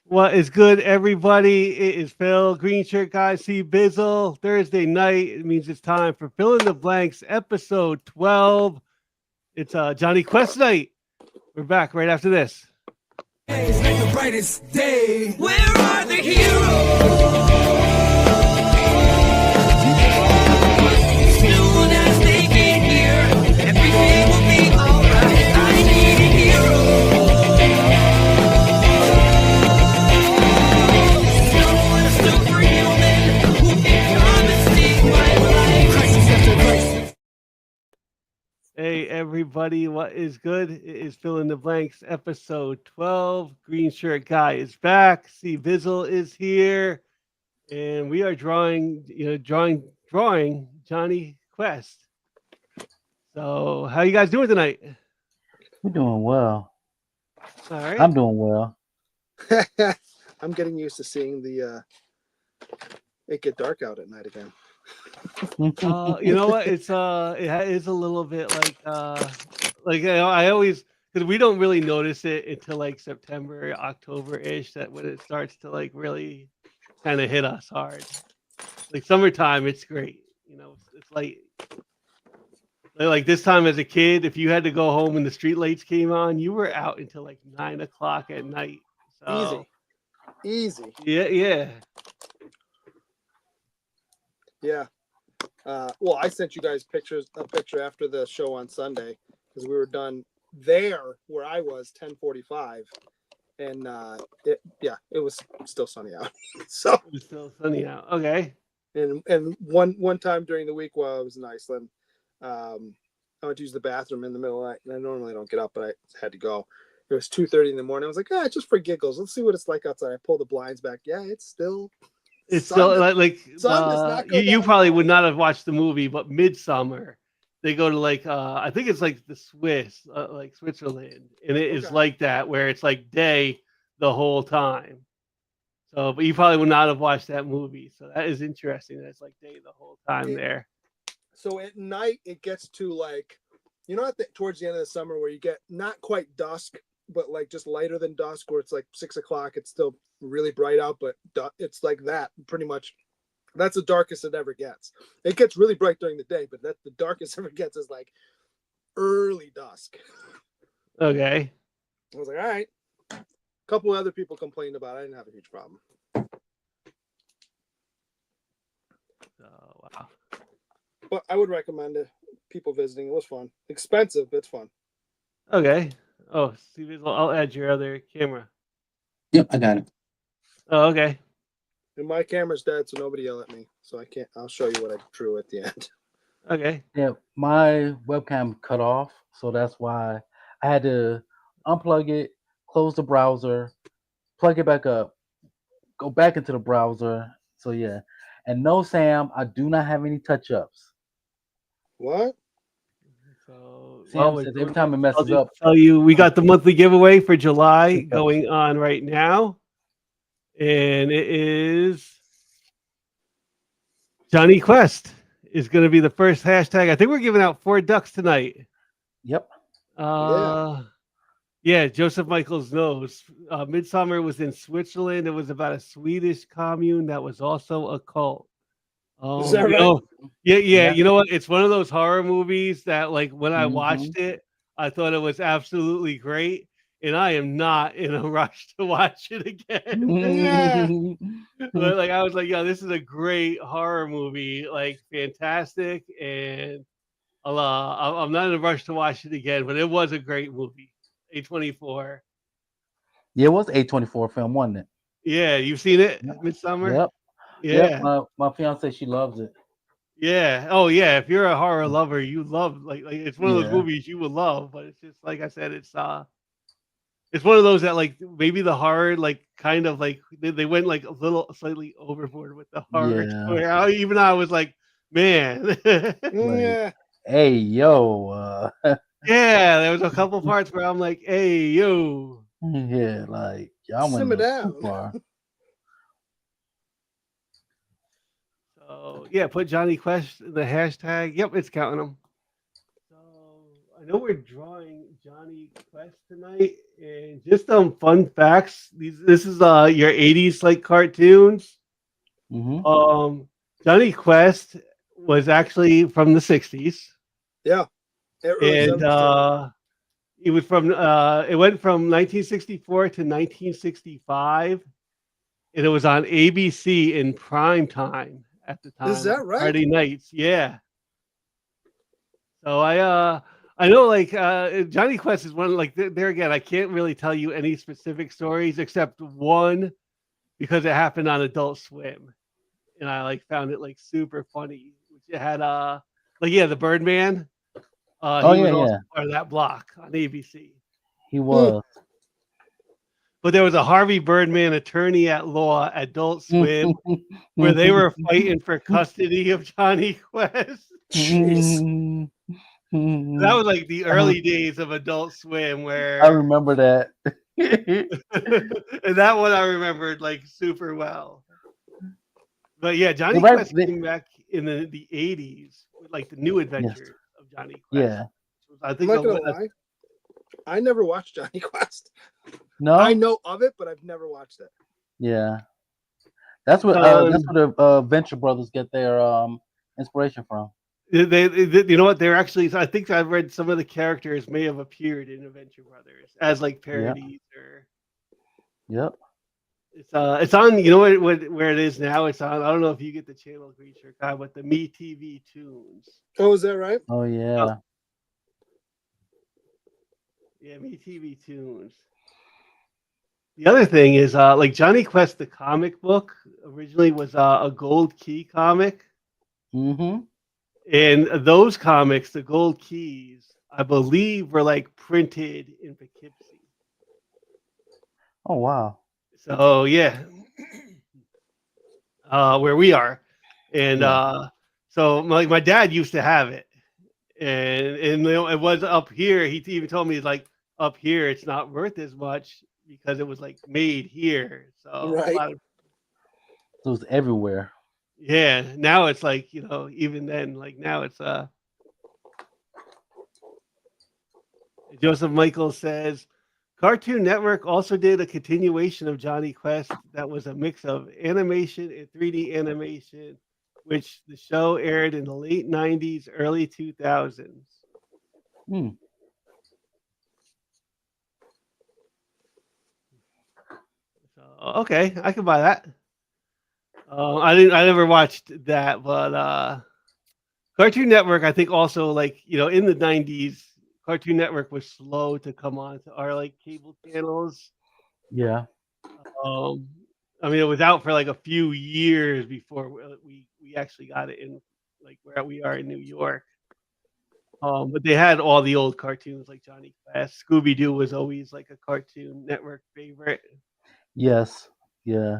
What is good, everybody? It is Phil, Green Shirt Guy, C-Bizzle. Thursday night. It means it's time for Fill in the Blanks, episode 12. It's Johnny Quest night. We're back right after this. It's like the brightest day. Where are the heroes? Soon as they get here, everything will be alright. I need a hero. Someone superhuman who can come and save my life. Crisis after crisis. Hey, everybody. What is good? It is Fill in the Blanks, episode 12. Green Shirt Guy is back. C-Bizzle is here. And we are drawing Johnny Quest. So, how you guys doing tonight? We're doing well. All right. I'm doing well. I'm getting used to seeing it get dark out at night again. You know what? It's it is a little bit I always, because we don't really notice it until like September, October ish, that when it starts to like really kind of hit us hard. Like summertime, it's great. It's like this time as a kid, if you had to go home when the street lights came on, you were out until like 9 o'clock at night. So Easy. yeah. Yeah. Well, I sent you guys a picture after the show on Sunday because we were done there where I was 10:45, and it was still sunny out. So It was still sunny out. Okay. and one time during the week while I was in Iceland, I went to use the bathroom in the middle of the night, and I normally don't get up, but I had to go. It was 2:30 in the morning. I was like, just for giggles, let's see what it's like outside. I pulled the blinds back. Yeah, it's still. It's still sun does not go you down probably at would all. not have watched the movie, but Midsummer, they go to like I think it's like the Swiss, like Switzerland, and it is Okay. like that where it's like day the whole time. So, but you probably would not have watched that movie. So that is interesting. That it's like day the whole time there. So at night it gets to like, towards the end of the summer where you get not quite dusk, but like just lighter than dusk, where it's like 6 o'clock. It's still really bright out, but it's like that pretty much. That's the darkest it ever gets. It gets really bright during the day, but that's the darkest it ever gets is like early dusk. Okay. I was like, all right. A couple other people complained about it. I didn't have a huge problem. So, wow. But I would recommend it. People visiting. It was fun. Expensive, but it's fun. Okay. Oh, see, I'll add your other camera. Yep, I got it. Oh, okay. And my camera's dead, so nobody yell at me. So I can't. I'll show you what I drew at the end. Okay. Yeah, my webcam cut off, so that's why I had to unplug it, close the browser, plug it back up, go back into the browser. So yeah. And no, Sam, I do not have any touch-ups. What? So, Sam we're says doing every time it I'll messes just up. tell you, we got the monthly giveaway for July Yep. going on right now. And it is Johnny Quest is going to be the first hashtag. I think we're giving out 4 ducks tonight. Yep. Yeah, Joseph Michaels knows. Midsummer was in Switzerland. It was about a Swedish commune that was also a cult. Is that right? Yeah. Yeah. You know what? It's one of those horror movies that, like, when I Mhm. watched it, I thought it was absolutely great. And I am not in a rush to watch it again. Yeah. But, like, I was like, yeah, this is a great horror movie, like fantastic, and I'm not in a rush to watch it again. But it was a great movie. A24. Yeah, it was A24 film, wasn't it? Yeah, you've seen it, Yep. Midsummer. Yep. Yeah, Yep. My fiance, she loves it. yeah. Oh, yeah. If you're a horror lover, you love like it's one of those Yeah. movies you would love. But it's just like I said, it's one of those that like maybe the horror like kind of like they went like a little slightly overboard with the horror. Yeah. Where even I was like, man. Yeah. Hey, yo. Yeah, there was a couple parts where I'm like, hey, yo. Yeah, like y'all Simmer went down. too far. So yeah, put Johnny Quest in the hashtag. Yep, it's counting them. So I know we're drawing Johnny Quest tonight, and just some fun facts. This is your '80s like cartoons. Hmm. Johnny Quest was actually from the '60s, Yeah. Early and 70s too. it was from it went from 1964 to 1965, and it was on ABC in prime time at the Is time that on right? Friday nights. Yeah. So I know like Johnny Quest is one like there again. I can't really tell you any specific stories except one because it happened on Adult Swim, and I like found it like super funny. Which it had like yeah the Birdman. Oh He yeah, was also yeah, part of that block on ABC. he Hmm. was. But there was a Harvey Birdman attorney at law, Adult Swim, where they were fighting for custody of Johnny Quest. Jeez. That was like the early days of Adult Swim, I where remember that. and that one I remembered like super well. But yeah, You're Johnny right. Quest came back in the '80s with like the new Yes. adventures of Johnny Quest. Yeah. I I'm think not gonna lie. I never watched Johnny Quest. I No. know of it, but I've never watched it. Yeah. That's what um, the Venture Brothers get their inspiration from. you know what? They're actually. I think I've read some of the characters may have appeared in Adventure Brothers as like Yep. parodies or. Yep. It's on. You know what where it is now? It's on. I don't know if you get the channel, Creature God, but the Me TV tunes. Oh, is that right? Oh yeah. Yeah, Me TV tunes. The other thing is, like Johnny Quest, the comic book originally was a Gold Key comic, Mm-hmm. and those comics, the Gold Keys, I believe, were like printed in Poughkeepsie. Oh wow. So yeah, where we are, and Yeah. so my dad used to have it, and you know, it was up here. He even told me like up here it's not worth as much because it was like made here. So a Right. lot of So it's everywhere. yeah. Now it's like even then like now it's Joseph Michael says Cartoon Network also did a continuation of Johnny Quest that was a mix of animation and 3D animation, which the show aired in the late '90s, early 2000s. Hmm. So okay, I can buy that. I never watched that, but Cartoon Network, I think also like in the '90s, Cartoon Network was slow to come on to our like cable channels. Yeah. Um, I mean, it was out for like a few years before we actually got it in like where we are in New York. But they had all the old cartoons like Johnny Quest, Scooby Doo was always like a Cartoon Network favorite. Yes. Yeah.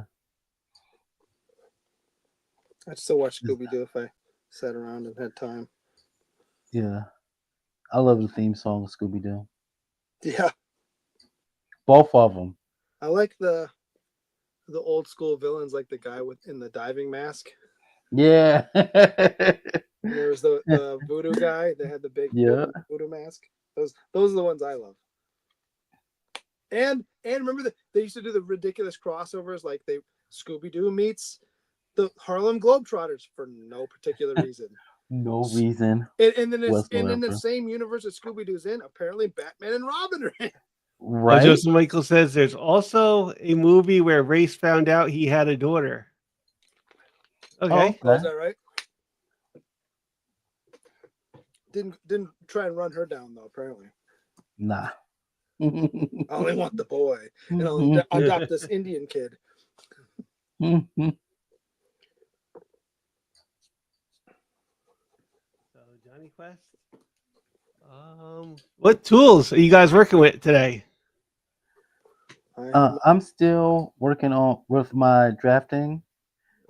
I'd still watch Scooby Doo if I sat around and had time. Yeah. I love the theme song of Scooby Doo. Yeah, Both of them. I like the old school villains, like the guy in the diving mask. Yeah. And there was the voodoo guy that had the big Yeah. voodoo mask. Those are the ones I love. And remember that they used to do the ridiculous crossovers, like Scooby Doo meets the Harlem Globetrotters for no particular reason. No reason And then in the whatsoever. same universe that Scooby Doo's in, apparently Batman and Robin are in. Right? Joseph Michael says there's also a movie where Race found out he had a daughter. Okay. Oh, is that right? Didn't try and run her down though. Apparently, Nah. I only want the boy, and I'll adopt this Indian kid. So Johnny Quest. What tools are you guys working with today? I'm still working on with my drafting.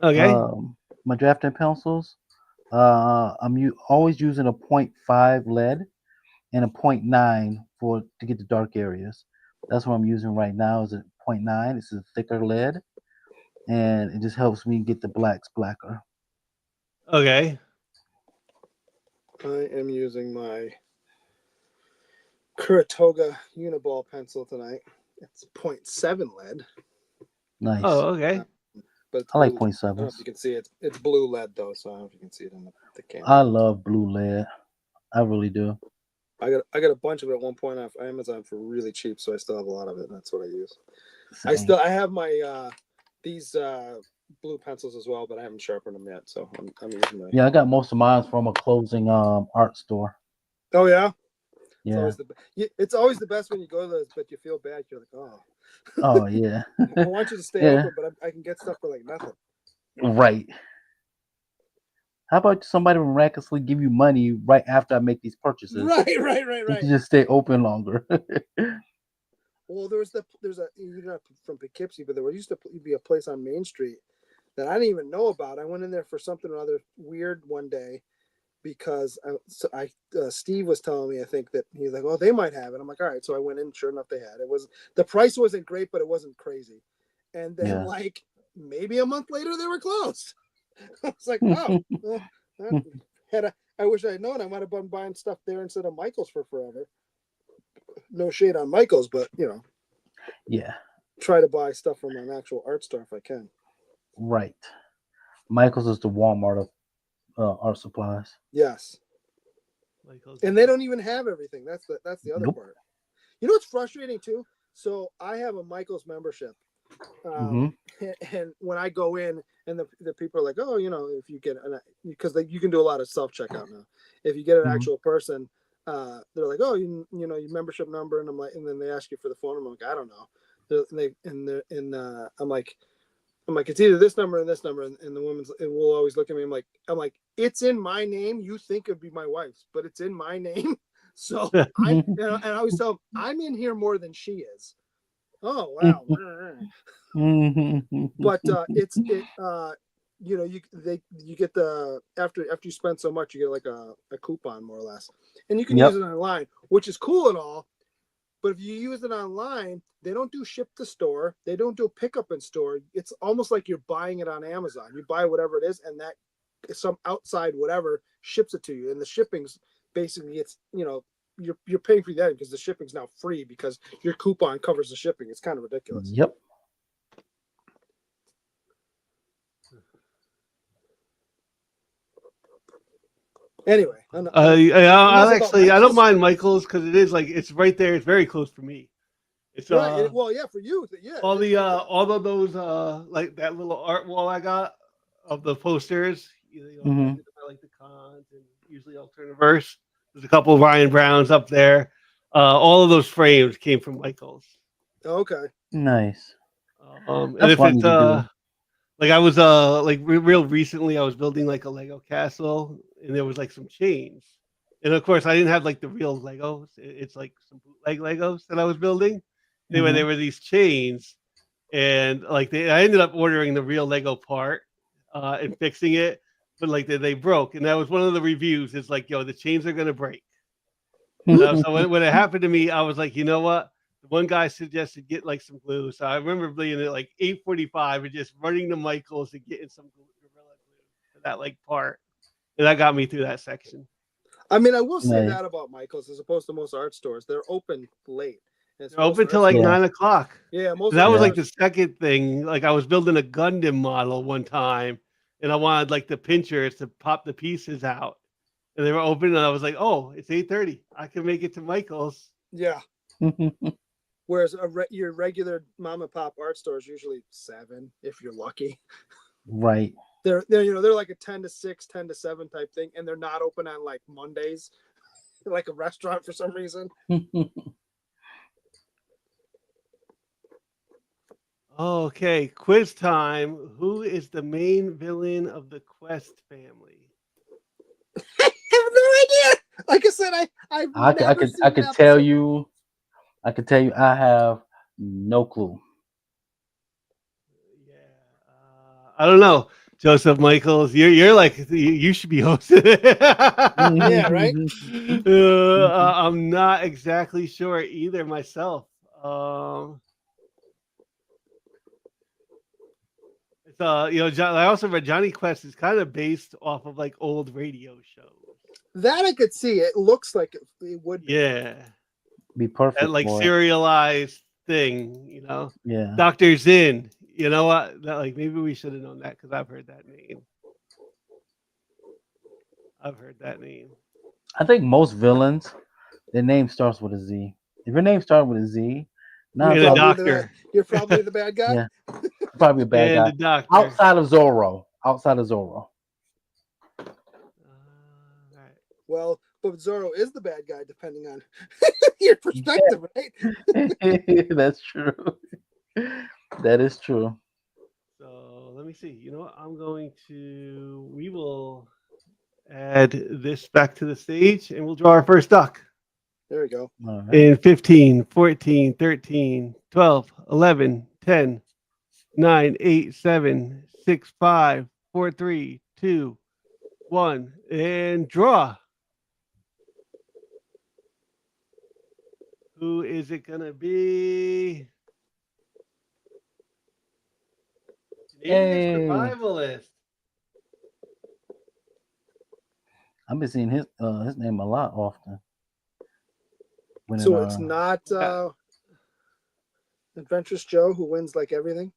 Okay. My drafting pencils. I'm always using a 0.5 lead and a 0.9 to get the dark areas. That's what I'm using right now. Is a 0.9. It's a thicker lead, and it just helps me get the blacks blacker. Okay. I am using my Kuratoga Uniball pencil tonight. It's 0.7 lead. Nice. Oh, okay. But it's I like blue. I don't know 0.7s. if you can see it. It's blue lead though, so I don't know if you can see it in the camera. I love blue lead. I really do. I got a bunch of it at one point off Amazon for really cheap, so I still have a lot of it, and that's what I use. Same. I have my these blue pencils as well, but I haven't sharpened them yet, so I'm using them. Yeah, I got most of mine from a closing art store. Oh yeah. Yeah. It's always the best when you go to those, but you feel bad. You're like, oh. Oh yeah. I want you to stay Yeah. open, but I can get stuff for like nothing. Right. How about somebody miraculously give you money right after I make these purchases? Right. You just stay open longer. Well, there's a you're not from Poughkeepsie, but there used to be a place on Main Street that I didn't even know about. I went in there for something or other weird one day because Steve was telling me, I think that he's like, oh, they might have it. I'm like, all right. So I went in. Sure enough, they had it. The price wasn't great, but it wasn't crazy. And then like maybe a month later, they were closed. I was like, wow. Well, I wish I had known. I might have been buying stuff there instead of Michael's for forever. No shade on Michael's, but Yeah. try to buy stuff from an actual art store if I can. Right. Michael's is the Walmart of art supplies. Yes. Michael's. And they don't even have everything. That's the other part. You know what's frustrating too? So I have a Michael's membership. And when I go in and the people are like, oh, if you get because you can do a lot of self-checkout now. If you get an actual person, they're like, oh, your membership number, and I'm like, and then they ask you for the phone number. I'm like, I don't know. I'm like, it's either this number and this number, and the woman's and will always look at me. I'm like, it's in my name. You think it'd be my wife's, but it's in my name. So and I always tell them, I'm in here more than she is. Oh wow. But you get the after you spend so much, you get like a coupon more or less, and you can use it online, which is cool and all. But if you use it online, they don't do ship to store, they don't do pick-up in store. It's almost like you're buying it on Amazon. You buy whatever it is, and that some outside whatever ships it to you, and the shipping's basically it's you're paying for that because the shipping's now free because your coupon covers the shipping. It's kind of ridiculous. Yep. Anyway, I don't mind Michael's because it is like it's right there. It's very close for me. It's right. Well, yeah, for you, yeah. All of those like that little art wall I got of the posters. Like the cons and usually Alternaverse. There's a couple of Ryan Browns up there. All of those frames came from Michael's. Okay. Nice. And if it's like I was like real recently, I was building like a Lego castle, and there was like some chains, and of course I didn't have like the real Legos. It's like some bootleg Legos that I was building. Anyway, there were these chains, and like I ended up ordering the real Lego part and fixing it, but like they broke, and that was one of the reviews. It's like, the chains are gonna break. So when it happened to me, I was like, you know what? One guy suggested get like some glue. So I remember being at like 8:45 and just running to Michael's and getting some Gorilla glue for that like part. And that got me through that section. I mean, I will say that about Michael's as opposed to most art stores. They're open late. They're open till like 9 o'clock. Yeah. That was like the second thing. Like I was building a Gundam model one time and I wanted like the pinchers to pop the pieces out. And they were open and I was like, oh, it's 8:30. I can make it to Michael's. Yeah. Whereas your regular mom and pop art store is usually 7 if you're lucky. Right. They're like a 10 to 6, 10 to 7 type thing, and they're not open on like Mondays, like a restaurant for some reason. Okay, quiz time. Who is the main villain of the Quest family? I have no idea. Like I said, I could tell you. I can tell you, I have no clue. Yeah, I don't know, Joseph Michaels. You're like you should be hosting it. Yeah, right. I'm not exactly sure either myself. It's I also read Johnny Quest is kind of based off of like old radio shows. That I could see. It looks like it would be. Yeah. Be perfect That like for it. serialized thing, you know. Yeah. Dr. Zinn. You know what? That, like maybe we should have known that because I've heard that name. I've heard that name. I think most villains, their name starts with a Z. If your name starts with a Z, nine And a times, doctor. You're probably the bad guy. yeah, you're probably a bad And guy. a doctor. Outside of Zorro. Outside of Zorro. Right. Well, but Zorro is the bad guy, depending on your perspective, right? That's true. That is true. So let me see. You know what? We will add this back to the stage and we'll draw our first duck. There we go. All right. In 15, 14, 13, 12, 11, 10, 9, 8, 7, 6, 5, 4, 3, 2, 1, and draw. Who is it going to be? Canadian Hey. survivalist. I've been seeing his name a lot often. When So it's not Yeah. Adventurous Joe who wins like everything.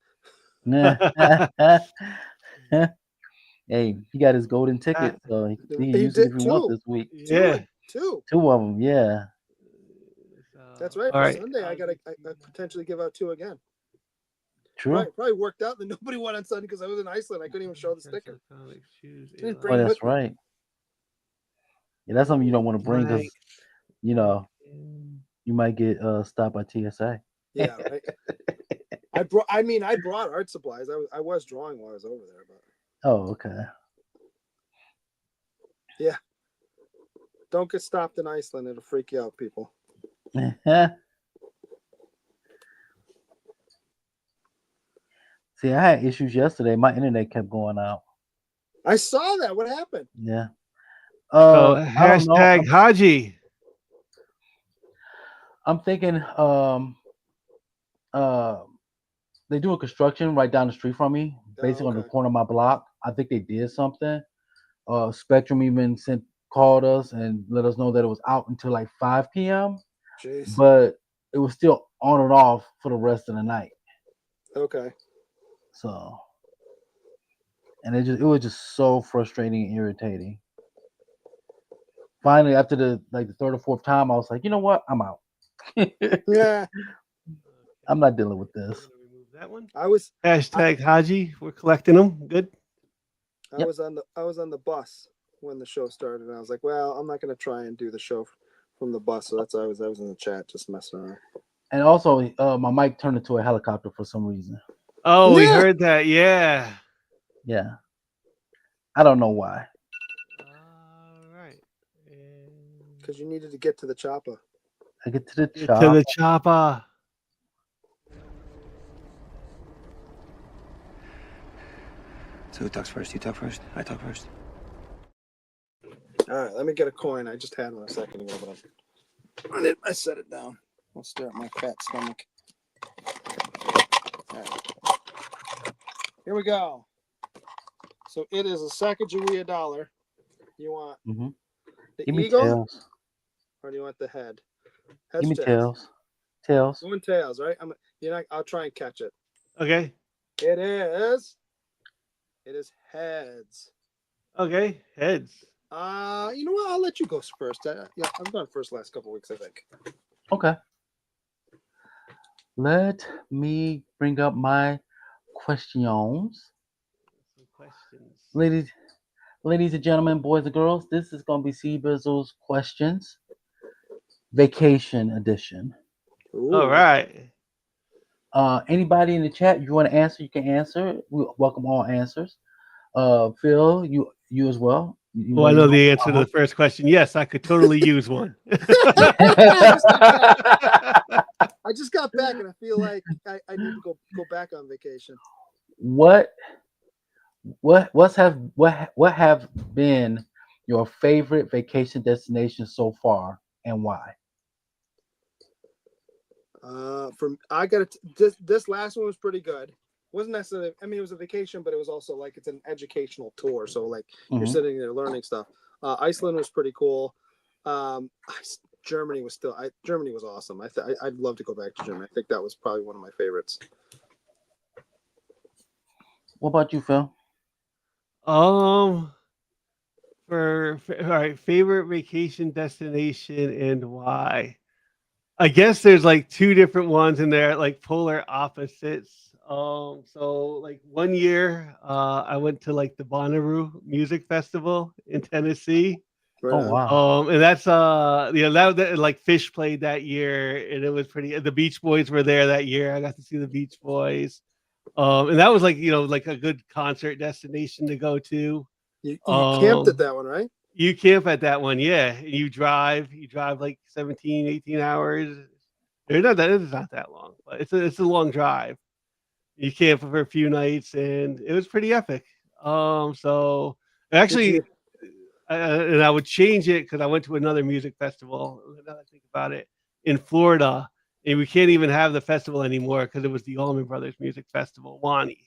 Hey, he got his golden ticket, so he can He use it if did he wants too. this week. Yeah. Two. Two of them, yeah. That's right. All For right. Sunday, I potentially give out two again. True. Probably worked out that nobody won on Sunday because I was in Iceland. I couldn't even show the sticker. Didn't bring Oh, it that's with me. right. Yeah, that's something you don't want to bring because you know you might get stopped by TSA. Yeah, right. I brought art supplies. I was drawing while I was over there, but Oh, okay. yeah. Don't get stopped in Iceland. It'll freak you out, people. See, I had issues yesterday. My internet kept going out. I saw that. What happened? Yeah. So I don't know. hashtag Haji. I'm thinking they do a construction right down the street from me, basically on the okay. corner of my block. I think they did something. Spectrum even called us and let us know that it was out until like 5 p.m. Jeez. But it was still on and off for the rest of the night. Okay. So, and it was just so frustrating and irritating. Finally, after the third or fourth time, I was like, you know what? I'm out. Yeah. I'm not dealing with this. Remove that one. I was Hashtag Haji. We're collecting them. Good. I Yep. was on the bus when the show started, and I was like, well, I'm not gonna try and do the show from the bus. So that's why I was in the chat just messing around. And also, my mic turned into a helicopter for some reason. Oh, we Yeah. heard that. Yeah. Yeah. I don't know why. All right. Because you needed to get to the chopper. I get to the Get chop. to the chopper. So who talks first? You talk first? I talk first? All right, let me get a coin. I just had one a second ago, but I set it down. I'll stare at my fat stomach. All right. Here we go. So it is a Sacagawea dollar. You want the Give me eagle, tails. or do you want the head? Give me Tails. tails. Tails. Going tails, right? I'll try and catch it. Okay. It is heads. Okay. Heads. You know what? I'll let you go first. Yeah, I've gone first last couple weeks, I think. Okay. Let me bring up my questions. Some questions. Ladies and gentlemen, boys and girls, this is going to be C-Bizzle's questions. Vacation edition. Ooh. All right. Anybody in the chat, you want to answer, you can answer. We welcome all answers. Phil, you as well. You Well, I know the answer to the uh-huh. first question. Yes, I could totally use one. I just got back and I feel like I need to go back on vacation. What have been your favorite vacation destination so far and why? This last one was pretty good. Wasn't necessarily, I mean, it was a vacation, but it was also like it's an educational tour. So like you're sitting there learning stuff. Iceland was pretty cool. Germany was still. Germany was awesome. I'd love to go back to Germany. I think that was probably one of my favorites. What about you, Phil? Um, all right, favorite vacation destination and why? I guess there's like two different ones in there, like polar opposites. So like one year, I went to like the Bonnaroo Music Festival in Tennessee. Right Oh on. wow. And that's that like Fish played that year, and it was pretty. The Beach Boys were there that year. I got to see the Beach Boys. And that was like like a good concert destination to go to. You camped at Um, that one, right? you camp at that one, yeah. You drive like 17, 18 hours. It's not that long, but it's a long drive. You camp for a few nights, and it was pretty epic. So Did actually, you? and I would change it because I went to another music festival. Now that I think about it, in Florida, and we can't even have the festival anymore because it was the Allman Brothers Music Festival, Wani.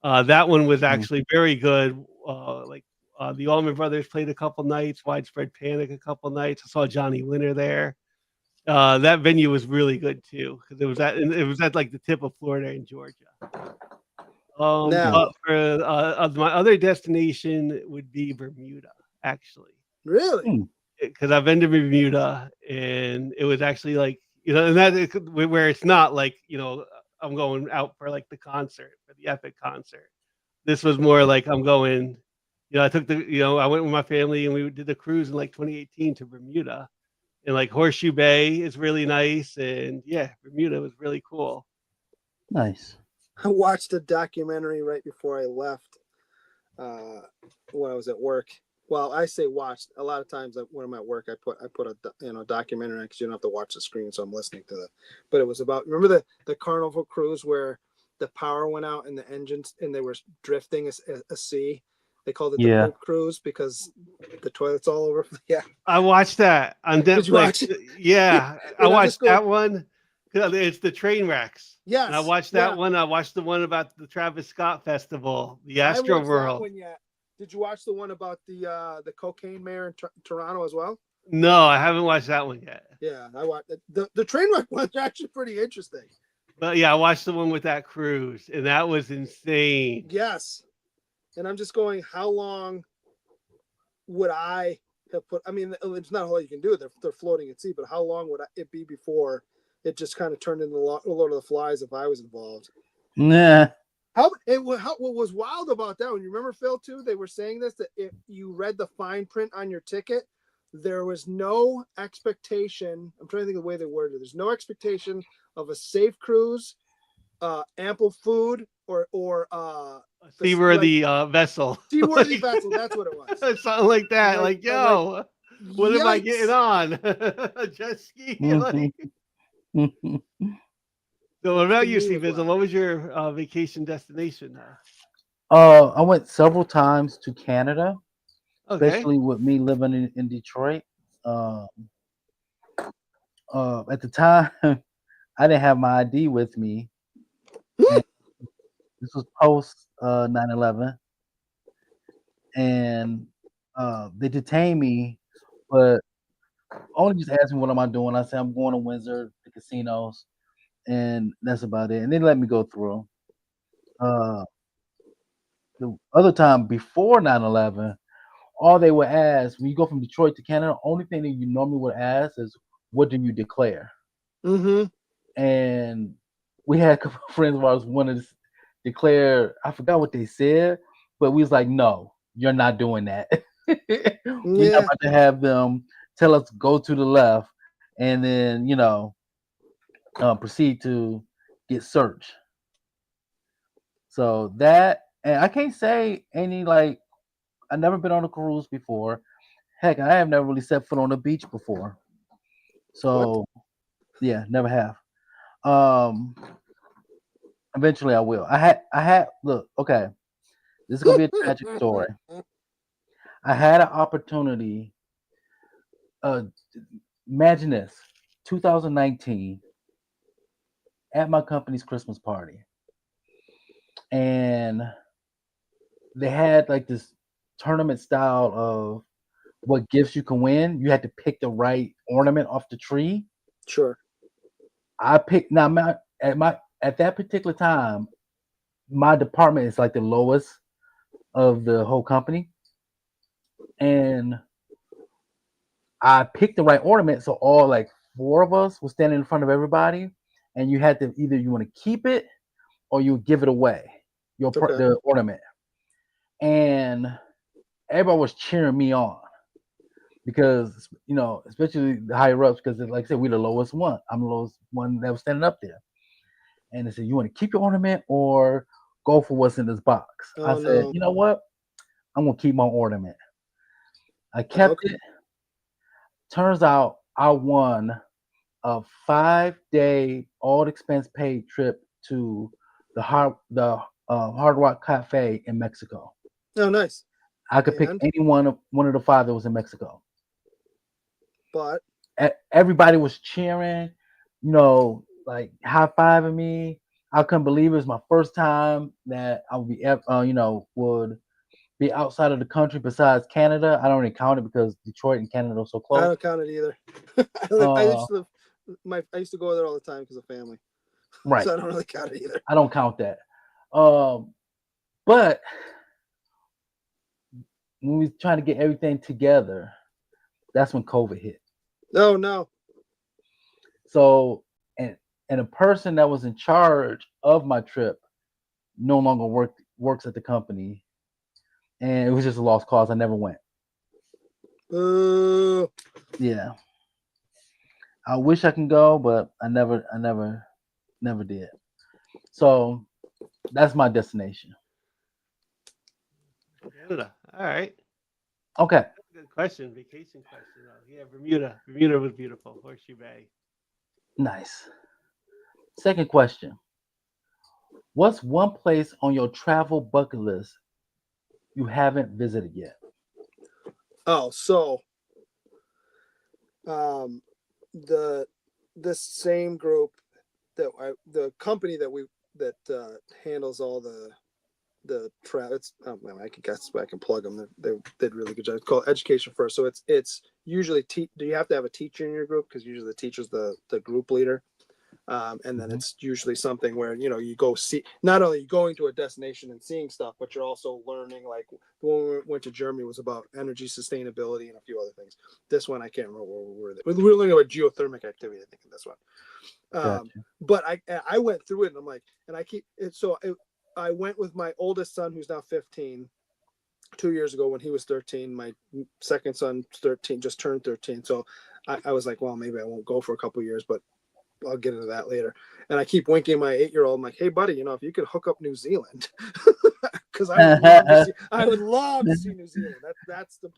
That one was Mm. actually very good. The Allman Brothers played a couple nights, Widespread Panic a couple nights. I saw Johnny Winter there. That venue was really good too because it was at like the tip of Florida in Georgia. Now, But for my other destination would be Bermuda, actually, really? Mm. because I've been to Bermuda and it was actually like and where it's not like I'm going out for like the concert for the epic concert. This was more like I'm going. I took I went with my family and we did the cruise in like 2018 to Bermuda, and like Horseshoe Bay is really nice, and yeah, Bermuda was really cool. Nice. I watched a documentary right before I left when I was at work. Well, I say watched. A lot of times when I'm at work, I put a documentary because you don't have to watch the screen, so I'm listening to the. But it was about remember the Carnival cruise where the power went out in the engines and they were drifting a sea. They called it the Yeah. poop cruise because the toilets all over. Yeah. I watched that on Did you watch Netflix. it? Yeah, I And I'm just watched going, that one. It's the train wrecks. And I yes, watched yeah. that one. I watched the one about the Travis Scott Festival, the I Astro haven't watched that World. one yet. Did you watch the one about the cocaine mayor in Toronto as well? No, I haven't watched that one yet. Yeah, I watched the train wreck one's actually pretty interesting. But yeah, I watched the one with that cruise, and that was insane. Yes, and I'm just going, how long would I have put? I mean, it's not all you can do. They're floating at sea, but how long would it be before it just kind of turned into Lord of the Flies if I was involved? Nah. What was wild about that one? You remember, Phil, too? They were saying this, that if you read the fine print on your ticket, there was no expectation. I'm trying to think of the way they worded it. There's no expectation of a safe cruise, ample food, or Seaworthy vessel. seaworthy vessel. That's what it was. Something like that. Like, Yo, what am I yikes. getting on? A jet ski? Like, Mhm. so what about To you, me was C-Bizzle? wild. What was your vacation destination? I went several times to Canada, Okay. especially with me living in Detroit. At the time, I didn't have my ID with me, and this was post 9/11, and they detained me, but only just asked me what am I doing. I said I'm going to Windsor, the casinos, and that's about it. And they let me go through. Uh, the other time before 9/11, all they would ask when you go from Detroit to Canada, only thing that you normally would ask is, "What do you declare?" Mm-hmm. And we had a couple of friends of ours wanted to declare. I forgot what they said, but we was like, "No, you're not doing that. We're not Yeah. about to have them tell us to go to the left and then proceed to get searched." So that, and I can't say any like I've never been on a cruise before. Heck, I have never really set foot on a beach before. So yeah, never have. Um, eventually I will. I had look, okay. This is gonna be a tragic story. I had an opportunity. Uh, imagine this: 2019 at my company's Christmas party, and they had like this tournament style of what gifts you can win. You had to pick the right ornament off the tree. Sure. I picked now at that particular time, my department is like the lowest of the whole company, and I picked the right ornament. So all like four of us were standing in front of everybody, and you had to either you want to keep it or you give it away, Okay. the ornament, and everybody was cheering me on because especially the higher ups, because like I said, we're the lowest one. I'm the lowest one that was standing up there, and they said, "You want to keep your ornament or go for what's in this box?" I Oh said, no. "You know what? I'm gonna keep my ornament." I kept Okay. it. Turns out I won a 5-day all expense paid trip to Hard Rock Cafe in Mexico. Oh, nice. I could pick And any one of the five that was in Mexico. but Everybody was cheering, like high fiving me. I couldn't believe it was my first time that I would be, would be outside of the country besides Canada. I don't really count it because Detroit and Canada are so I close. don't count it either. I used to go there all the time because of family. Right. So I don't really count it either. I don't count that. But when we was trying to get everything together, that's when COVID hit. Oh no. So and a person that was in charge of my trip no longer works at the company, and it was just a lost cause. I never went. Yeah, I wish I can go, but I never did. So that's my destination. Canada. All right. Okay, That's a good question. Vacation question. Though. Yeah, Bermuda. Bermuda was beautiful. Horseshoe Bay. nice. Second question: what's one place on your travel bucket list you haven't visited yet? Oh, so this same group the company that handles all the travel. It's I can guess I can plug them. They did really good job. It's called Education First. So it's usually do you have to have a teacher in your group because usually the teacher's the group leader. And then it's usually something where you go see, not only going to a destination and seeing stuff, but you're also learning. Like when we went to Germany was about energy sustainability and a few other things. This one I can't remember where we were. We were learning about geothermic activity, I think, in this one. Gotcha. But I went through it and I'm like, and I keep it. I went with my oldest son, who's now 15. 2 years ago when he was 13. My second son 13, just turned 13. So I was like, well, maybe I won't go for a couple of years, but I'll get into that later. And I keep winking my 8-year-old. I'm like, hey, buddy, if you could hook up New Zealand, because I would love to see New Zealand. That's the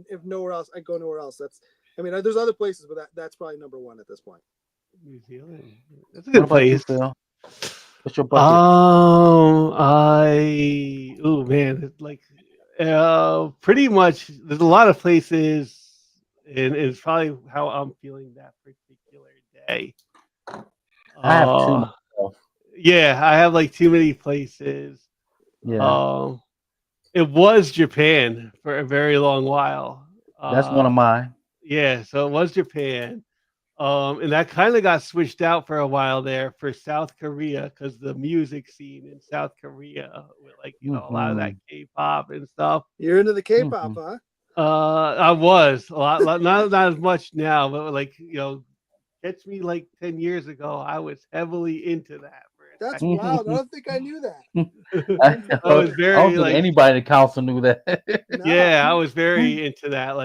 if nowhere else, I go nowhere else. There's other places, but that's probably number one at this point. New Zealand. That's a What good about you, place. Phil? What's your bucket? Oh man, it's like pretty much. There's a lot of places, and it's probably how I'm feeling that particular day. I have two Uh, myself. yeah, I have like too many places. Yeah, Um, it was Japan for a very long while. that's one of mine. Yeah, so it was Japan. And that kind of got switched out for a while there for South Korea because the music scene in South Korea with a lot of that Mm-hmm. K-pop and stuff. You're into the K-pop, Mm-hmm. huh? I was a lot not as much now, but catch me like 10 years ago, I was heavily into that for a That's second. wild. I don't think I knew that. I I was don't very think anybody in the council knew that. No. yeah, I was very into that.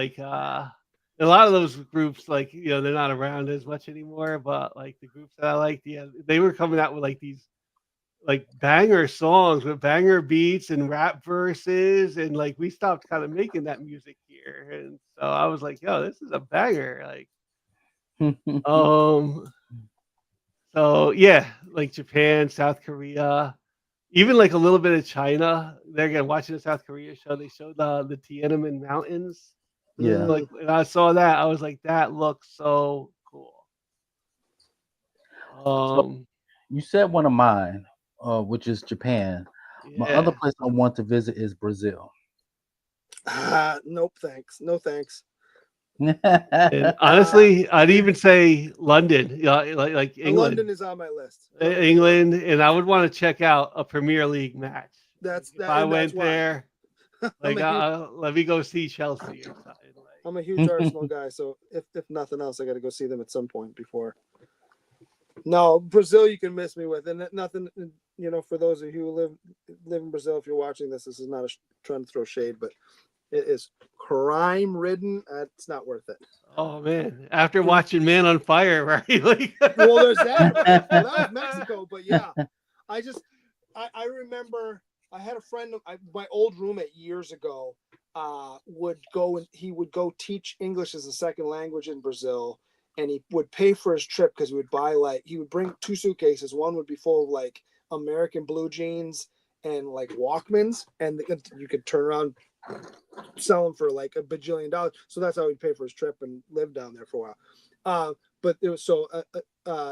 A lot of those groups, they're not around as much anymore. But like the groups that I liked, yeah, they were coming out with like these banger songs with banger beats and rap verses, and like we stopped kind of making that music here, and so I was like, yo, this is a banger. Um, so yeah, like Japan, South Korea, even like a little bit of China. They're again watching the South Korea show. They showed the Tiananmen Mountains. Yeah. Like when I saw that, I was like, that looks so cool. So Um, you said one of mine, which is Japan. My other yeah. place I want to visit is Brazil. Nope, thanks. No thanks. And honestly, I'd even say London, like England, London is on my list. England, and I would want to check out a Premier League match. That's If that, I and that's went why. there, I'm like, a huge, let me go see Chelsea or something. Like, I'm a huge Arsenal guy, so if nothing else, I got to go see them at some point before. No, Brazil, you can miss me with, and nothing. You know, for those of you who live in Brazil, if you're watching this, this is not trying to throw shade, but it is crime ridden. It's not worth it. oh man, after watching Man on Fire, right? Like, Well, there's that, right? Well, that was Mexico, but yeah, I remember I had a friend, my old roommate years ago, would go and he would go teach English as a second language in Brazil, and he would pay for his trip because he would bring 2 suitcases. One would be full of like American blue jeans and like Walkmans, and you could turn around, sell them for like a bajillion dollars. So that's how he'd pay for his trip and live down there for a while. But it was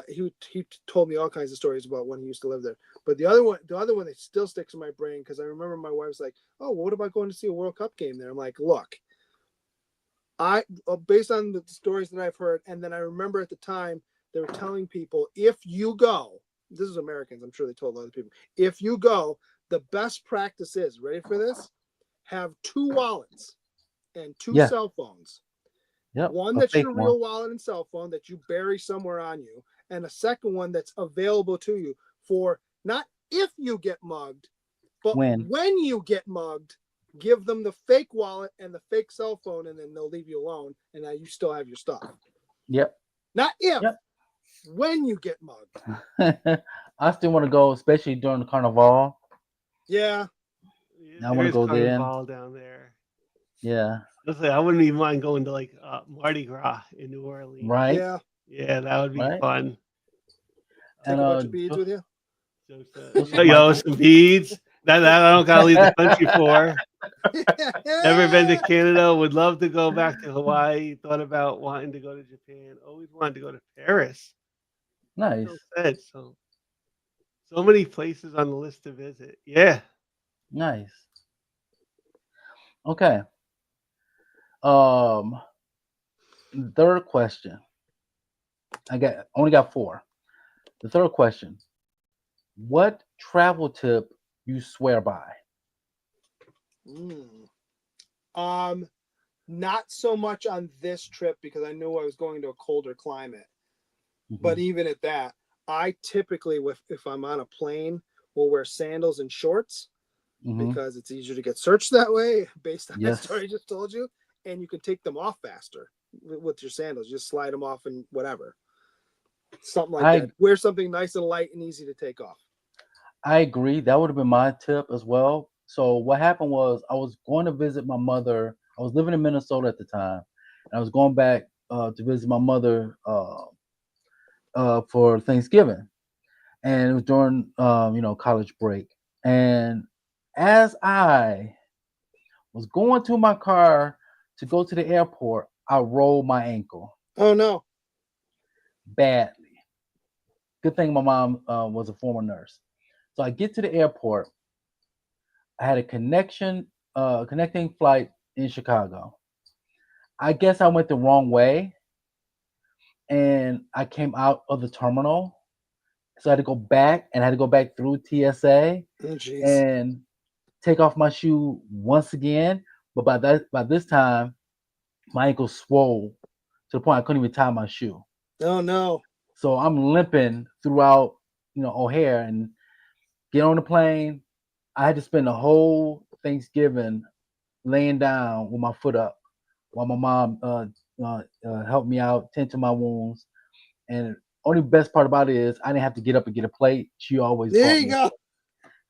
he told me all kinds of stories about when he used to live there. But the other one that still sticks in my brain, because I remember my wife was like, "Oh, well, what about going to see a World Cup game there?" I'm like, "Look, based on the stories that I've heard, and then I remember at the time they were telling people, if you go, this is Americans, I'm sure they told other people, if you go, the best practice is, ready for this, have 2 wallets and 2 Yeah. cell phones." Yep. One a that's fake your one. real wallet and cell phone that you bury somewhere on you, and a second one that's available to you for not if you get mugged, but When? when you get mugged. Give them the fake wallet and the fake cell phone, and then they'll leave you alone, and now you still have your stuff. Yep. Not if, Yep. when you get mugged. I still want to go, especially during the carnival. Yeah. I want to go there. Carnival down there. Yeah. Listen, I wouldn't even mind going to like Mardi Gras in New Orleans. Right. Yeah. Yeah, that would be Right. fun. Take a bunch of beads with you. Just, some beads. That I don't gotta leave the country for. Never been to Canada. Would love to go back to Hawaii. Thought about wanting to go to Japan. Always wanted to go to Paris. Nice. So many places on the list to visit. Yeah. Nice. Okay. Third question. I only got 4. The third question. What travel tip you swear by? Not so much on this trip because I knew I was going to a colder climate. Mm-hmm. But even at that, I typically, if I'm on a plane, will wear sandals and shorts because it's easier to get searched that way, based on the story I just told you. And you can take them off faster with your sandals. Just slide them off and whatever. Something like that. Wear something nice and light and easy to take off. I agree. That would have been my tip as well. So what happened was I was going to visit my mother. I was living in Minnesota at the time, and I was going back to visit my mother for Thanksgiving, and it was during college break. And as I was going to my car to go to the airport, I rolled my ankle. Oh no! Badly. Good thing my mom was a former nurse. So I get to the airport. I had a connecting flight in Chicago. I guess I went the wrong way, and I came out of the terminal. So I had to go back, and I had to go back through TSA and take off my shoe once again. But by this time, my ankle swole to the point I couldn't even tie my shoe. Oh no! So I'm limping throughout, O'Hare, and get on the plane. I had to spend the whole Thanksgiving laying down with my foot up while my mom helped me out, tend to my wounds. And only best part about it is I didn't have to get up and get a plate. She always there you go.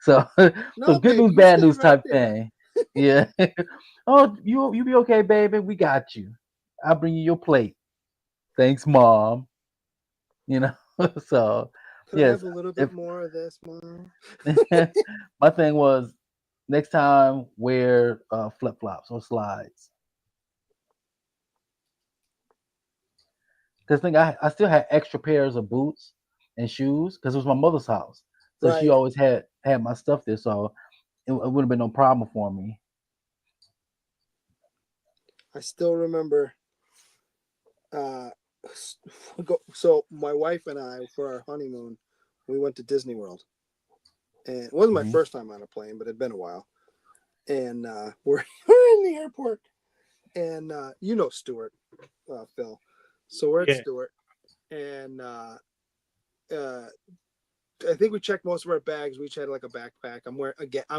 So good news, bad news type thing. Yeah. Oh, you be okay, baby. We got you. I'll bring you your plate. Thanks, Mom. So Could I have a little bit more of this, Mom? My thing was next time wear flip flops or slides. Because I still had extra pairs of boots and shoes because it was my mother's house, so she always had my stuff there, so it would have been no problem for me. I still remember. So my wife and I, for our honeymoon, we went to Disney World, and it wasn't my Mhm. first time on a plane, but it'd been a while. And we're in the airport, and you know Stuart, Phil. So we're at Yeah. Stuart, and I think we checked most of our bags. We each had like a backpack. I'm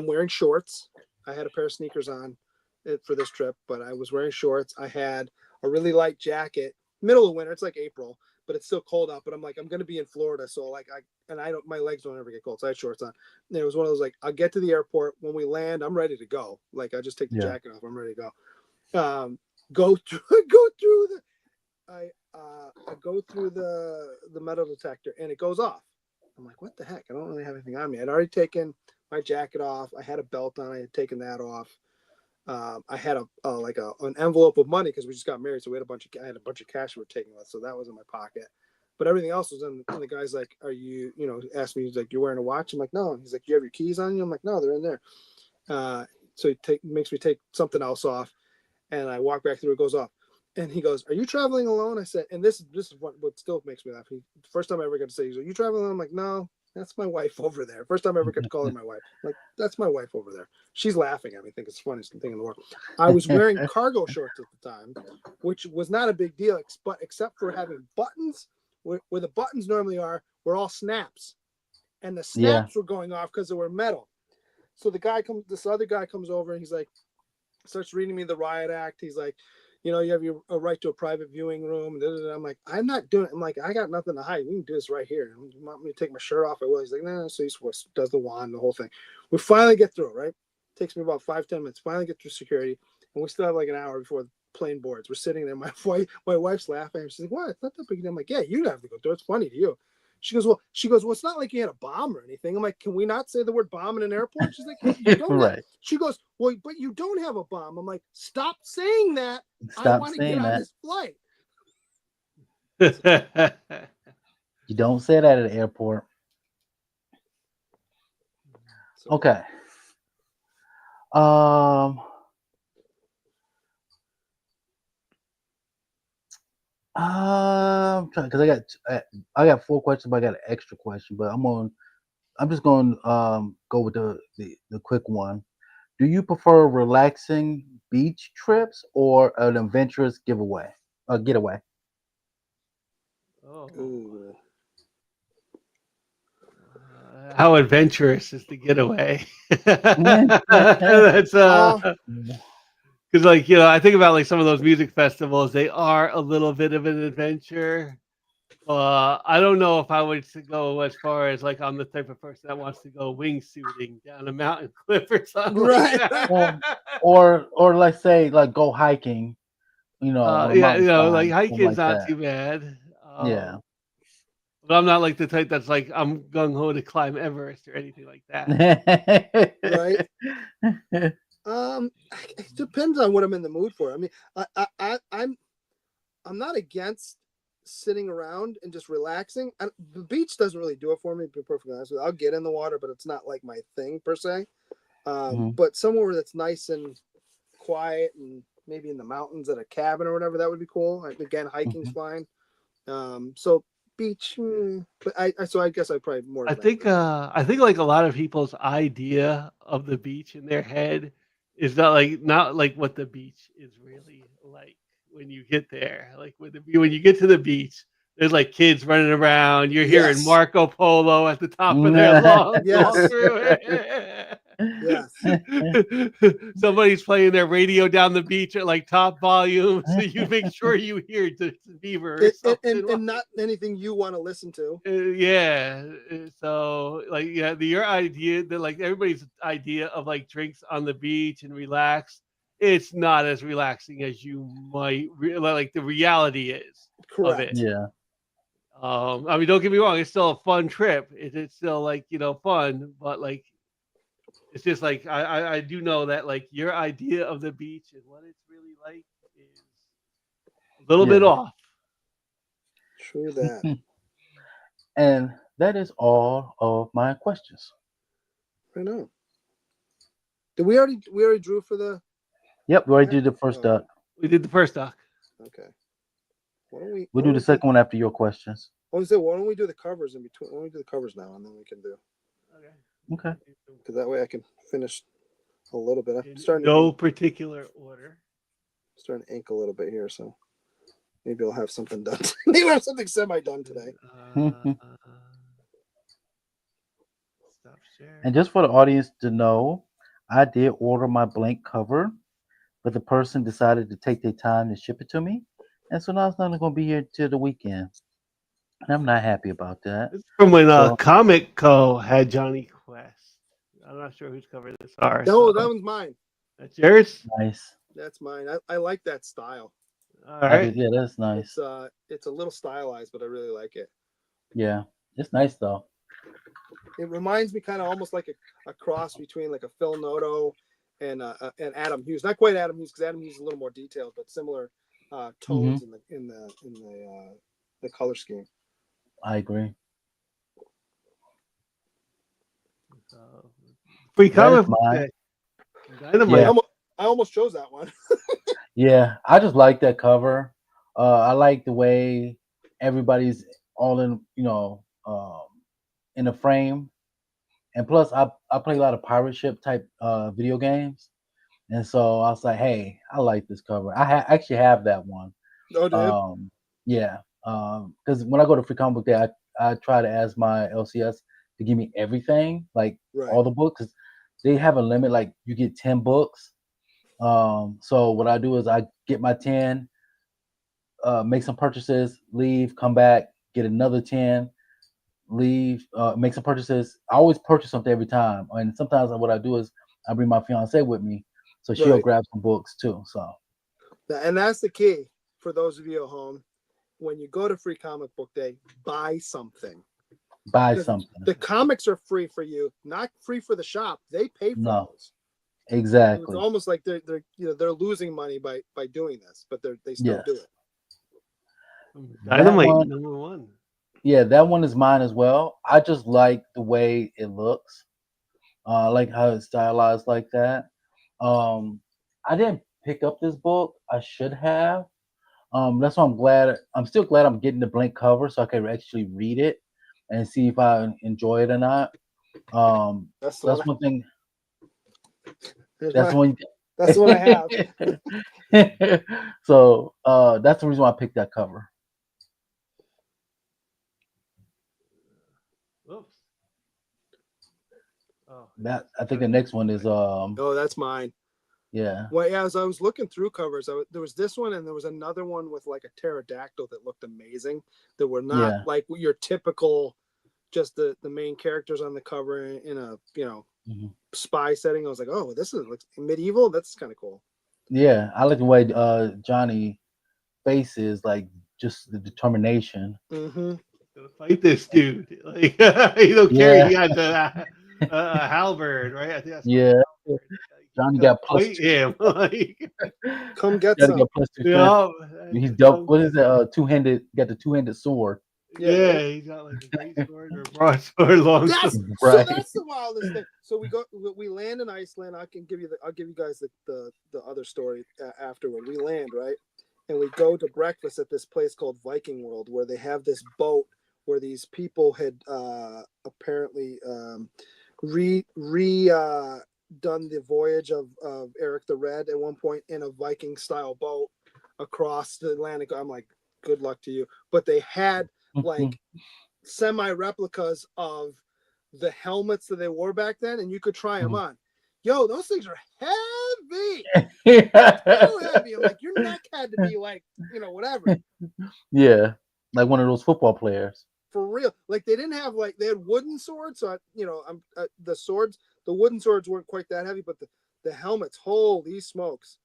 wearing shorts. I had a pair of sneakers on for this trip, but I was wearing shorts. I had a really light jacket. Middle of winter. It's like April, but it's still cold out. But I'm like, I'm gonna be in Florida, so like I don't. My legs don't ever get cold, so I had shorts on. And it was one of those like, I'll get to the airport when we land. I'm ready to go. Like I just take the Yeah. jacket off. I'm ready to go. Go through go through the I go through the metal detector and it goes off. I'm like, what the heck? I don't really have anything on me. I'd already taken my jacket off. I had a belt on. I had taken that off. I had an envelope of money because we just got married, so I had a bunch of cash we were taking with, so that was in my pocket. But everything else was in. And the guy's like, "Are you?" Asked me. He's like, "You're wearing a watch?" I'm like, "No." He's like, "You have your keys on you?" I'm like, "No, they're in there." So he makes me take something else off, and I walk back through. It goes off. And he goes, "Are you traveling alone?" I said, and this is what still makes me laugh. First time I ever got to say, he's like, "Are you traveling alone?" I'm like, "No, that's my wife over there." First time I ever got to call her my wife. I'm like, that's my wife over there. She's laughing at me, think it's the funniest thing in the world. I was wearing cargo shorts at the time, which was not a big deal, but except for having buttons, where the buttons normally are, were all snaps, and the Yeah. snaps were going off because they were metal. So this other guy comes over and he's like, starts reading me the riot act. He's like, you have your right to a private viewing room. I'm like, I'm not doing it. I'm like, I got nothing to hide. We can do this right here. You want me to take my shirt off? I will. He's like, no. So he does the wand, the whole thing. We finally get through, right? Takes me about 5-10 minutes. Finally get through security, and we still have like an hour before the plane boards. We're sitting there. My wife's laughing. She's like, what? It's not that big. I'm like, yeah, you have to go through. It's funny to you. She goes, well, it's not like you had a bomb or anything. I'm like, can we not say the word bomb in an airport? She's like, you don't. Right. She goes, well, but you don't have a bomb. I'm like, stop saying that. I Stop want to get saying on that. this flight. You don't say that at the airport. So, Okay. Because I got 4 questions, but I got an extra question. But I'm just going to go with the quick one. Do you prefer relaxing beach trips or an adventurous getaway? Oh. ooh. How adventurous is the getaway? Yeah. That's because I think about like some of those music festivals. They are a little bit of an adventure. I don't know if I would go as far as like I'm the type of person that wants to go wingsuiting down a mountain cliff or something like Right. that. or let's say like go hiking, on a Yeah, like mountainside, something hiking's like not that. too bad. Yeah. But I'm not like the type that's like I'm gung ho to climb Everest or anything like that. Right. It depends on what I'm in the mood for. I mean, I'm not against sitting around and just relaxing. The beach doesn't really do it for me, to be perfectly honest with you. I'll get in the water, but it's not like my thing per se. Mhm. But somewhere that's nice and quiet and maybe in the mountains at a cabin or whatever, that would be cool. Again, hiking's Mhm. fine. So beach, but I guess I probably more adventurous. I think like a lot of people's idea of the beach in their head is not like what the beach is really like when you get there. Like when you get to the beach, there's like kids running around. You're hearing Yes. Marco Polo at the top of their lungs all Yes. through it. Yes. Somebody's playing their radio down the beach at like top volume, so you make sure you hear Justin Bieber or something. And not anything you want to listen to. Yeah. So like your idea that like everybody's idea of like drinks on the beach and relax, it's not as relaxing as you might like the reality is of it. Correct. Yeah. I mean, don't get me wrong, it's still a fun trip. It's still like fun, but like it's just like I do know that like your idea of the beach and what it's really like is a little bit Yeah. off. True that. And that is all of my questions. I know. Did we already drew for the? Yep, we already did the first duck. We did the first doc. Okay. Why don't we? We'll do the second one after your questions. I was say, why don't we do the covers in between? Why don't we do the covers now, and then we can do, Okay. because that way I can finish a little bit. I'm In starting no particular order. starting to ink a little bit here, so maybe I'll have something done. Maybe I'll have something semi done today. Stop sharing. And just for the audience to know, I did order my blank cover, but the person decided to take their time to ship it to me. And so now it's not going to be here till the weekend. And I'm not happy about that. This is from when So- Comic Co had Johnny Quest. I'm not sure whose cover this are. No, so- that one's mine. That's yours? Nice. That's mine. I like that style. All I right. did, yeah, that's nice. It's a little stylized, but I really like it. Yeah, it's nice though. It reminds me kind of almost like a cross between like a Phil Noto and Adam Hughes. Not quite Adam Hughes, because Adam Hughes is a little more detailed, but similar tones in the color scheme. I agree. Free That comic is book mine. day. Dynamite. Yeah. I almost chose that one. Yeah, I just like that cover. I like the way everybody's all in, in a frame. And plus, I play a lot of pirate ship type video games, and so I was like, hey, I like this cover. I actually have that one. Oh, dude. Yeah, because when I go to Free Comic Book Day, I try to ask my LCS to give me everything, like Right. all the books. 'Cause they have a limit, like you get 10 books. So what I do is I get my 10, make some purchases, leave, come back, get another 10, leave, make some purchases. I always purchase something every time. And sometimes what I do is I bring my fiance with me, so she'll Right. grab some books too. So And that's the key for those of you at home. When you go to Free Comic Book Day, buy something. buy The- something. The comics are free for you, not free for the shop. They pay for No. those. Exactly. It's almost like they're losing money by doing this, but they still Yes. do it. Dynamite one- number one. Yeah, that one is mine as well. I just like the way it looks. I like how it's stylized like that. I didn't pick up this book. I should have. That's why I'm glad. I'm still glad I'm getting the blank cover so I can actually read it and see if I enjoy it or not. That's So the that's one. one thing. Here's That's my- one. That's the one I have. So that's the reason why I picked that cover. Oops. Oh, That I think the next one is Oh, that's mine. yeah. Well, yeah, as I was looking through covers, there was this one and there was another one with like a pterodactyl that looked amazing. That were not Yeah. like your typical, just the main characters on the cover in a Mhm. spy setting. I was like, oh, this looks medieval. That's kind of cool. Yeah, I like the way Johnny faces, like just the determination. Mm-hmm. gonna fight this dude. Like you don't care. Yeah. He got the halberd, right? I think that's Yeah, what Johnny you gotta got plus fight two. him. Like, Come get Johnny some. got plus 2 strength. yeah, He's dope. What is it? Two-handed. Got the two-handed sword. Yeah, he's got like a great sword or broadsword, long That's sword. so. Right. That's the wildest thing. So we land in Iceland. I'll give you guys the other story afterward. We land, right, and we go to breakfast at this place called Viking World, where they have this boat where these people had apparently done the voyage of Eric the Red at one point in a Viking style boat across the Atlantic. I'm like, good luck to you. But they had like semi replicas of the helmets that they wore back then, and you could try them on. Yo, those things are heavy. So heavy. I'm like, your neck had to be like, whatever. Yeah, like one of those football players. For real. Like they didn't have they had wooden swords. So the wooden swords weren't quite that heavy, but the helmets, holy smokes.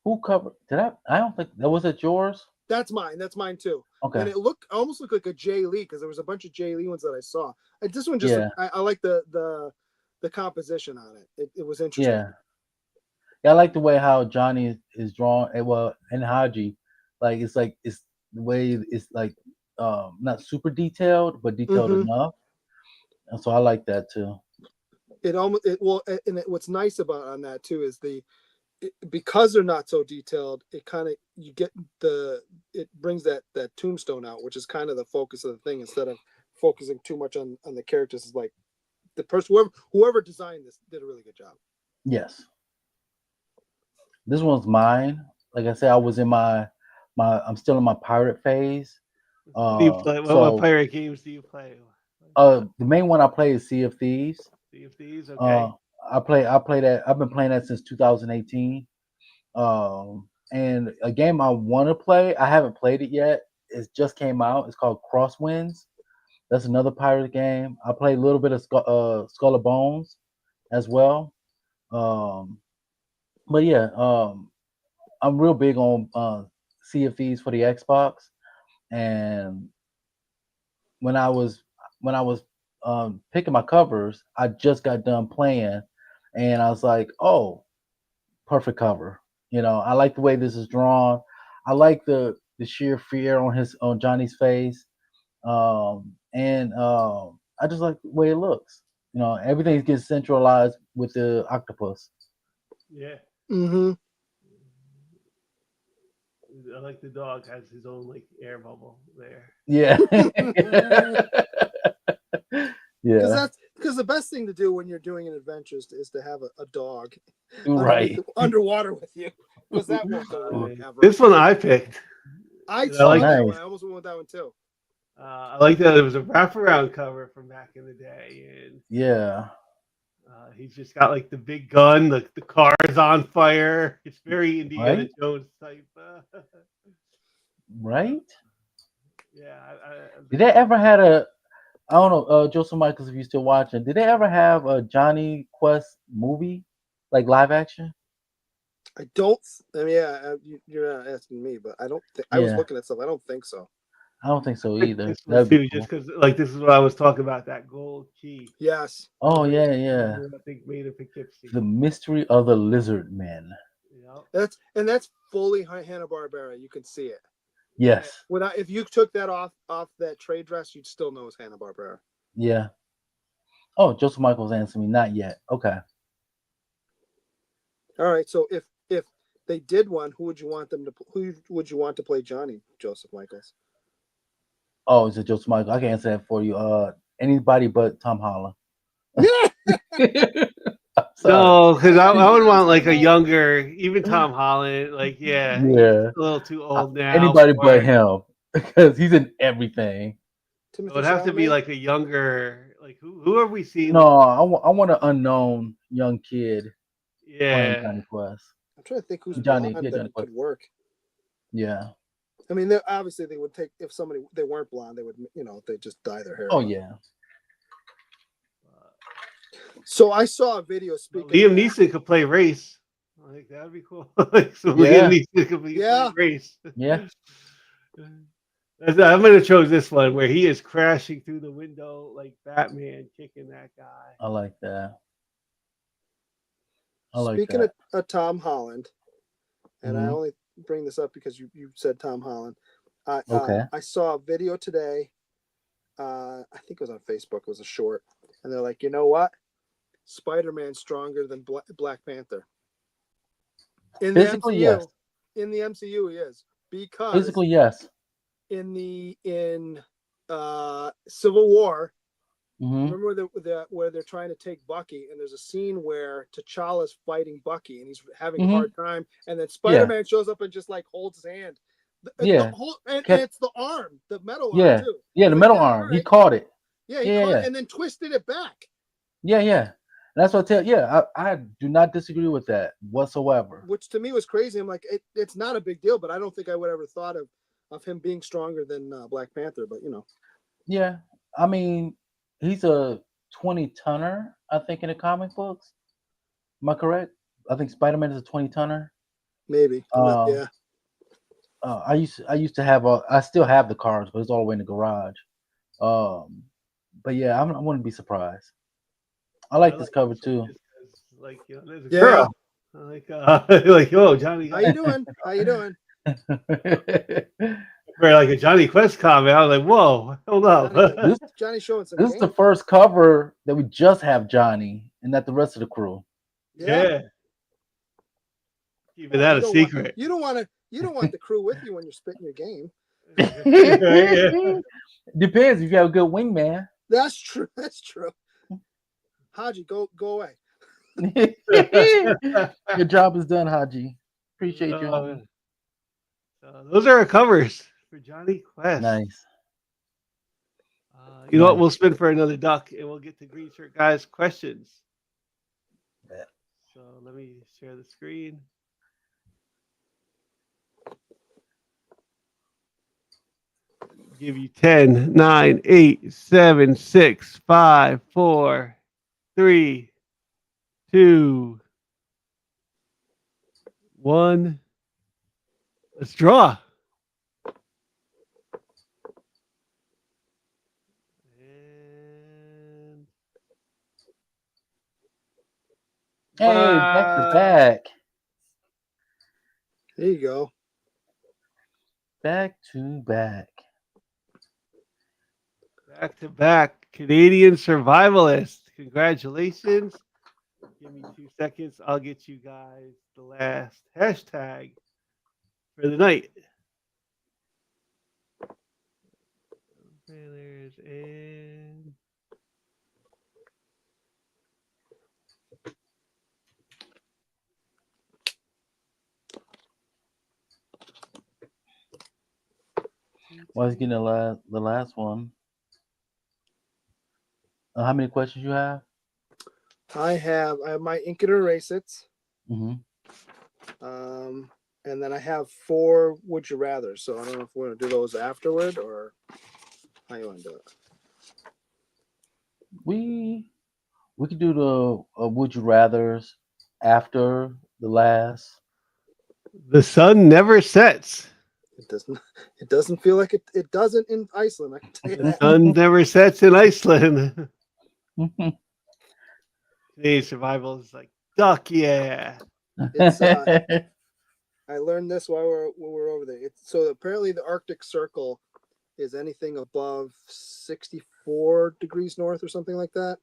Who covered? I don't think that was it. Yours? That's mine. That's mine too. Okay. And it almost looked like a Jay Lee because there was a bunch of Jay Lee ones that I saw. And this one just, Yeah. I like the composition on it. It was interesting. Yeah. Yeah, I like the way how Johnny is drawn. Well, and Haji, it's the way it's like not super detailed, but detailed Mhm. enough. And so I like that too. What's nice about on that too is because they're not so detailed, it kind of it brings that tombstone out, which is kind of the focus of the thing, instead of focusing too much on the characters. Is like the person whoever designed this did a really good job. Yes. This one's mine. Like I said, I was in my I'm still in my pirate phase. What do you play? What pirate games do you play? The main one I play is Sea of Thieves. Sea of Thieves, okay. I play that. I've been playing that since 2018. And a game I want to play, I haven't played it yet. It just came out. It's called Crosswinds. That's another pirate game. I play a little bit of Skull of Bones as well. But yeah, I'm real big on Sea of Thieves for the Xbox. And when I was picking my covers, I just got done playing, and I was like, "Oh, perfect cover." You know, I like the way this is drawn. I like the sheer fear on Johnny's face, and I just like the way it looks. You know, everything gets centralized with the octopus. Yeah. Mm-hmm. I like the dog has his own like air bubble there. Yeah. Because the best thing to do when you're doing an adventure is to have a dog Right. underwater with you, because that won't go wrong ever. This one I picked. I saw like that one. nice. I almost went with that one too. I like that it was a wraparound cover from back in the day, and Yeah. he's just got like the big gun, the car's on fire. It's very Indiana Right. Jones type. Right. Yeah. Did they ever had a? I don't know, Joseph Michaels, if you're still watching. Did they ever have a Johnny Quest movie, like live action? I don't. I mean, yeah, you're not asking me, but I don't think. I was Yeah. looking at stuff. I don't think so. I don't think so either. This one That'd be too, cool. just because like this is what I was talking about, that gold key. Yes. Oh yeah. I think made of Poughkeepsie. The Mystery of the Lizard Men. Yeah. That's fully Hanna-Barbera. You can see it. Yes. If you took that off that trade dress, you'd still know it's Hanna-Barbera. Yeah. Oh, Joseph Michaels answered me. Not yet. Okay. All right. So if they did one, who would you want to play Johnny, Joseph Michaels? Oh, is it Joseph Michaels? I can answer that for you. Anybody but Tom Holland. No, because I would want like a younger, even Tom Holland. Like, yeah, he's a little too old now. Anybody but him, because he's in everything. It would have to be like a younger, like who have we seen? No, I want an unknown young kid. Yeah. Playing Johnny Quest. I'm trying to think who's Johnny blonde that Quest. could work. Yeah. I mean, obviously they would take, if they weren't blonde, they would, they just dye their hair. Oh yeah. So I saw a video speaking. Liam Neeson could play race. Like that'd be cool. Liam Neeson could play race. Yeah. I'm gonna choose this one where he is crashing through the window like Batman, kicking that guy. I like that. Speaking of Tom Holland, and I only bring this up because you said Tom Holland. I saw a video today. I think it was on Facebook. It was a short, and they're like, you know what? Spider-Man's stronger than Black Panther. In the Physically, MCU, yes. In the MCU, he is, because physically, yes. In Civil War, remember where they're trying to take Bucky, and there's a scene where T'Challa's fighting Bucky, and he's having a hard time, and then Spider-Man shows up and just like holds his hand. And it's the arm, the metal arm too. Yeah, the metal arm. He caught it. Yeah, he caught it and then twisted it back. Yeah. That's what I tell you. Yeah, I do not disagree with that whatsoever. Which to me was crazy. I'm like, it's not a big deal, but I don't think I would ever thought of him being stronger than Black Panther. But Yeah, I mean, he's a 20-tonner, I think, in the comic books. Am I correct? I think Spider-Man is a 20-tonner. Maybe. Yeah. I used to have I still have the cars, but it's all the way in the garage. But yeah, I wouldn't be surprised. I like this cover too. Like, there's a girl. Like, yo, Johnny. How you doing? For like a Johnny Quest comic, I was like, whoa, hold up. Johnny showing some. This is the first cover that we just have Johnny and not the rest of the crew. Yeah. Keeping that a secret. You don't want the crew with you when you're spitting your game. Depends if you have a good wingman. That's true. That's true. Haji, go away. Your job is done, Haji. Appreciate you. homie. Those are our covers for Johnny Quest. Nice. You know what? We'll spin for another duck and we'll get to Green Shirt Guys questions. Yeah. So let me share the screen. Give you 10, 9, 8, 7, 6, 5, 4, 3, 2, 1. Let's draw. And Hey, back to back. There you go. Back to back. Back to back Canadian survivalist. Congratulations. Give me 2 seconds. I'll get you guys the last hashtag for the night. Trailers and Well, he's getting the last one. How many questions you have? I have my ink and erase it. Mm-hmm. And then I have 4 would you rather. So I don't know if we're gonna do those afterward or how you want to do it. We could do the would you rather's after the last. the sun never sets. It doesn't feel like it doesn't in Iceland. I can tell you The that. sun never sets in Iceland. Canadian survival is like duck, yeah. It's I learned this while we were over there. So apparently the Arctic Circle is anything above 64 degrees north or something like that.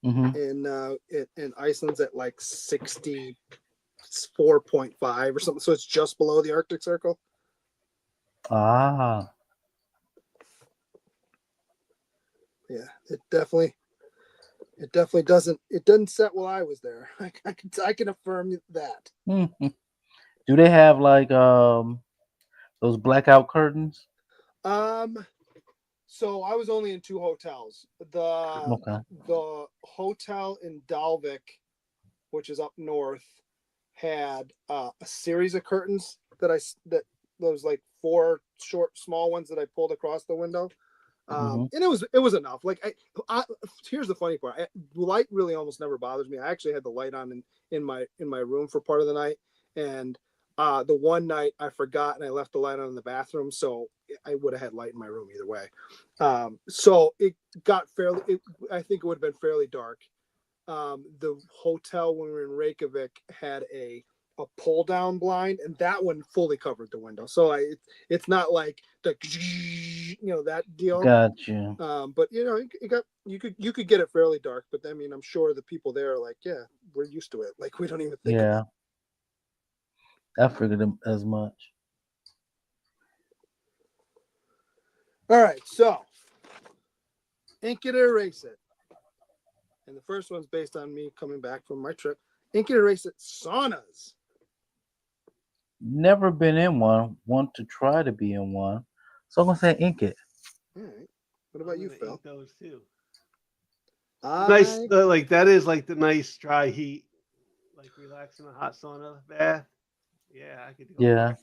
Mm-hmm. And Iceland's at like 64.5 or something. So it's just below the Arctic Circle. Ah. Yeah, it definitely doesn't set while I was there. I can affirm that. Do they have like those blackout curtains? So I was only in 2 hotels. The hotel in Dalvik, which is up north, had a series of curtains that those like 4 short, small ones that I pulled across the window. And it was enough. Like I here's the funny part. Light really almost never bothers me. I actually had the light on in my room for part of the night, and the one night I forgot and I left the light on in the bathroom, so I would have had light in my room either way. So it got I think it would have been fairly dark. The hotel when we were in Reykjavik had a pull down blind, and that one fully covered the window. So it's not like the that deal. Gotcha. But you could get it fairly dark. But I mean, I'm sure the people there are like, yeah, we're used to it. Like we don't even think. Yeah. I figured as much. All right, so ink it or erase it. And the first one's based on me coming back from my trip. Ink it or erase it saunas. Never been in one. Want to try to be in one. So I'm gonna say ink it. All right. What about you, Phil? Those too. I Nice, like that is like the nice dry heat, like relax in a hot sauna bath. Yeah, I could do Yeah.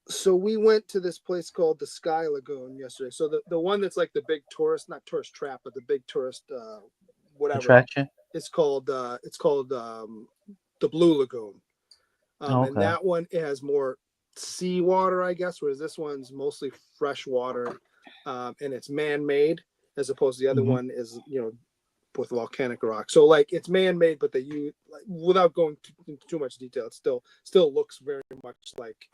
So we went to this place called the Sky Lagoon yesterday. So the one that's like the big tourist, not tourist trap, but the big tourist whatever Attraction. It's called the Blue Lagoon. Okay. And that one has more seawater, I guess, whereas this one's mostly fresh water, and it's man-made, as opposed to the other one is with volcanic rock. So like it's man-made, but they use, like, without going into too much detail, it still looks very much like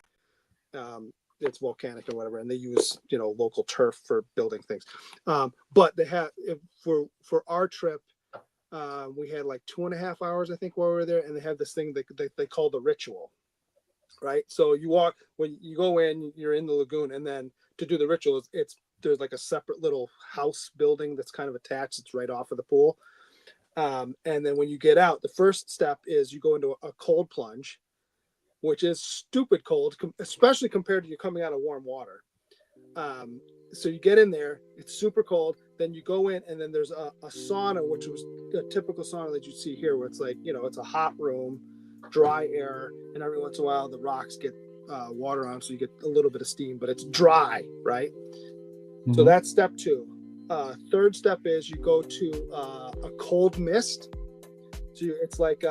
it's volcanic and whatever, and they use local turf for building things. But they have for our trip, we had like 2.5 hours, I think, while we were there, and they have this thing they call the ritual. right? So you walk when you go in, you're in the lagoon, and then to do the ritual, there's like a separate little house building that's kind of attached. It's right off of the pool. And then when you get out, the first step is you go into a cold plunge, which is stupid cold, especially compared to you coming out of warm water. So you get in there, it's super cold. Then you go in, and then there's a sauna, which was a typical sauna that you see here, where it's like, it's a hot room, dry air, and every once in a while the rocks get water on, so you get a little bit of steam, but it's dry, right? Mm-hmm. So that's step 2. Third step is you go to a cold mist. So it's like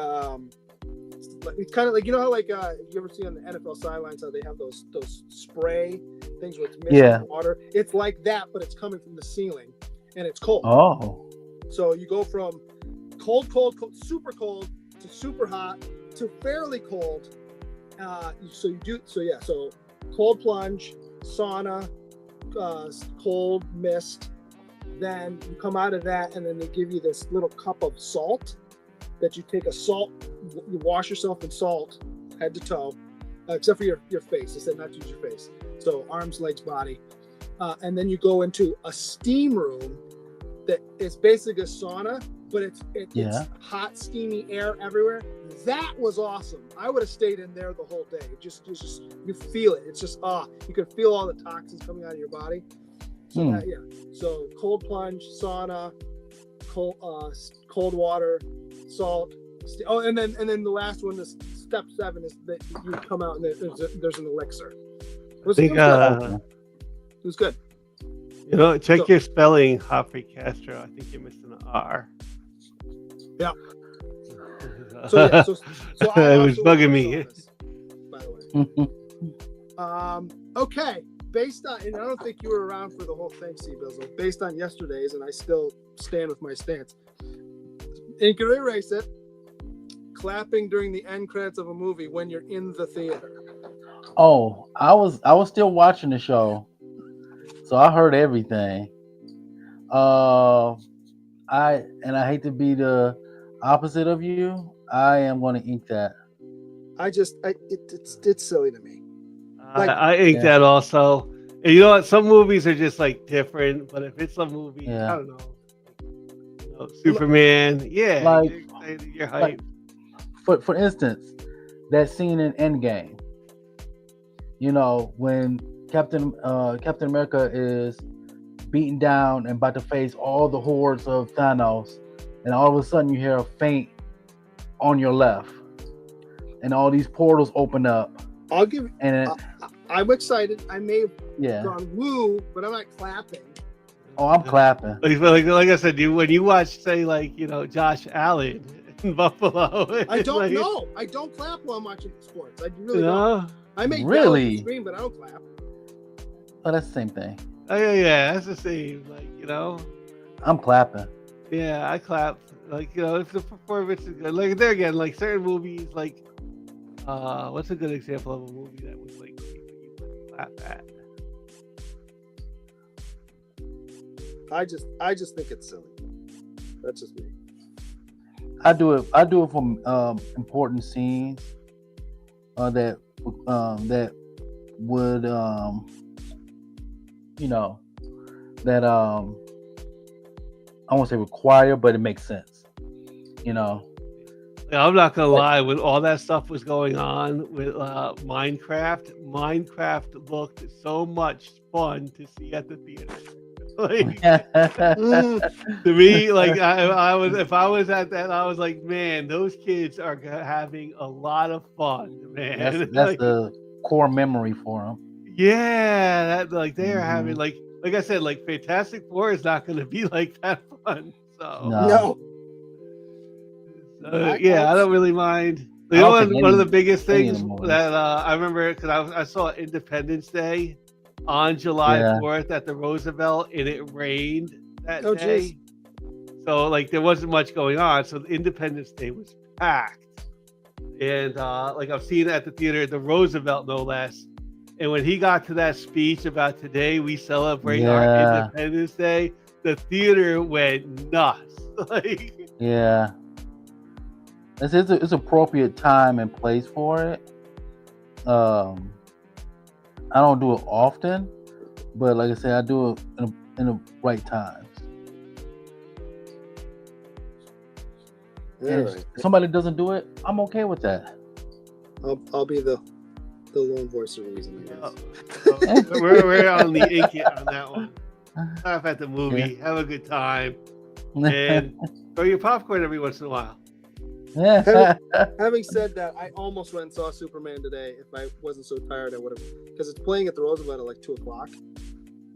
it's kind of like, how like you ever see on the NFL sidelines how they have those spray things with mist and water. It's like that, but it's coming from the ceiling, and it's cold. Oh. So you go from cold, super cold to super hot to fairly cold. So cold plunge, sauna, cold mist. Then you come out of that, and then they give you this little cup of salt that you take you wash yourself in salt head to toe, except for your face. They said not to use your face. So arms, legs, body. And then you go into a steam room that is basically a sauna, but it's hot, steamy air everywhere. That was awesome. I would have stayed in there the whole day. Just you feel it. It's just you can feel all the toxins coming out of your body. So So cold plunge, sauna, cold water, salt. And then the last one, is step 7, is that you come out and there's an elixir. It was good. Check your spelling, Humphrey Castro. I think you're missing an R. Yeah. So it was bugging me. By the way. Okay. Based on, and I don't think you were around for the whole thing, C-Bizzle. Based on yesterday's, and I still stand with my stance. And you can erase it. Clapping during the end credits of a movie when you're in the theater. Oh, I was still watching the show, so I heard everything. I hate to be the opposite of you. I am going to ink that. It's silly to me. I ink that also. And you know what? Some movies are just like different, but if it's a movie, I don't know. Superman, like, you're hyped. For instance, that scene in Endgame. When Captain America is beaten down and about to face all the hordes of Thanos, and all of a sudden you hear a faint on your left, and all these portals open up. I'm excited. I may have gone woo, but I'm not clapping. Oh, I'm clapping. Like I said, when you watch, say, Josh Allen in Buffalo. I don't know. I don't clap while I'm watching sports. I really don't. I may yell at the screen, but I don't clap. Oh, that's the same thing. Oh yeah, that's the same. I'm clapping. Yeah, I clap. If the performance is good. Like there again, like certain movies, what's a good example of a movie that was like you would clap at? I just think it's silly. That's just me. I do it for important scenes that would that I won't say require, but it makes sense. I'm not gonna lie. When all that stuff was going on with Minecraft looked so much fun to see at the theater. To me, I was, if I was at that, I was like, man, those kids are having a lot of fun, man. That's the core memory for them. Yeah, that they're having like I said, Fantastic Four is not going to be like that fun. So no. I don't really mind. One of the biggest things that I remember, because I saw Independence Day on July 4th at the Roosevelt, and it rained that day. Geez. So there wasn't much going on. So Independence Day was packed. And I've seen it at the theater at the Roosevelt, no less. And when he got to that speech about today we celebrate our Independence Day, the theater went nuts. It's appropriate time and place for it. I don't do it often, but like I said, I do it in the right times. All And right. if somebody doesn't do it, I'm okay with that. I'll be the lone voice of reason, I guess. We're on the ink it on that one. Laugh at the movie, have a good time, and throw your popcorn every once in a while. Having said that, I almost went and saw Superman today. If I wasn't so tired, I would have, because it's playing at the Roosevelt at like 2:00,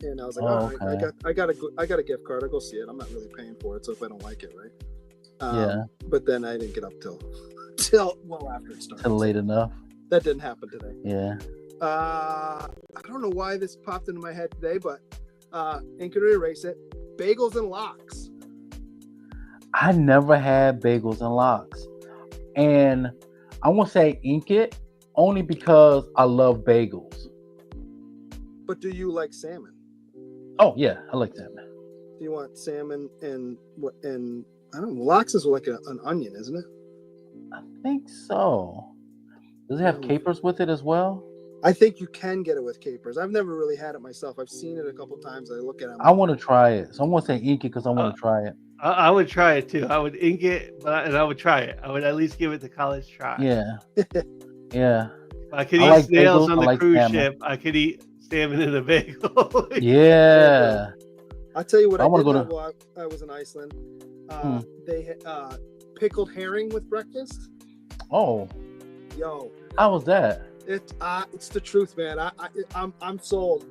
and I was like, all right, okay. I got a gift card. I'll go see it. I'm not really paying for it, so if I don't like it, right? Yeah. But then I didn't get up till well after it started. Till late enough. That didn't happen today. Yeah. I don't know why this popped into my head today, but Ink It or Erase It, Bagels and Lox. I never had bagels and lox. And I won't say ink it only because I love bagels. But do you like salmon? Oh yeah, I like salmon. Do you want salmon and what? And I don't know. Lox is like an onion, isn't it? I think so. Does it have capers with it as well? I think you can get it with capers. I've never really had it myself. I've seen it a couple times. I look at it. I want to try it. So I'm going to say ink it because I want to try it. I would try it too. I would ink it, and I would try it. I would at least give it the college try. Yeah. Yeah. I could eat like snails bagels, on the like cruise salmon. ship. I could eat salmon in a bagel. Yeah. I'll tell you what I wanna did go have to- while I was in Iceland. They had pickled herring with breakfast. Oh, Yo, how was that? it's the truth, man. I'm sold.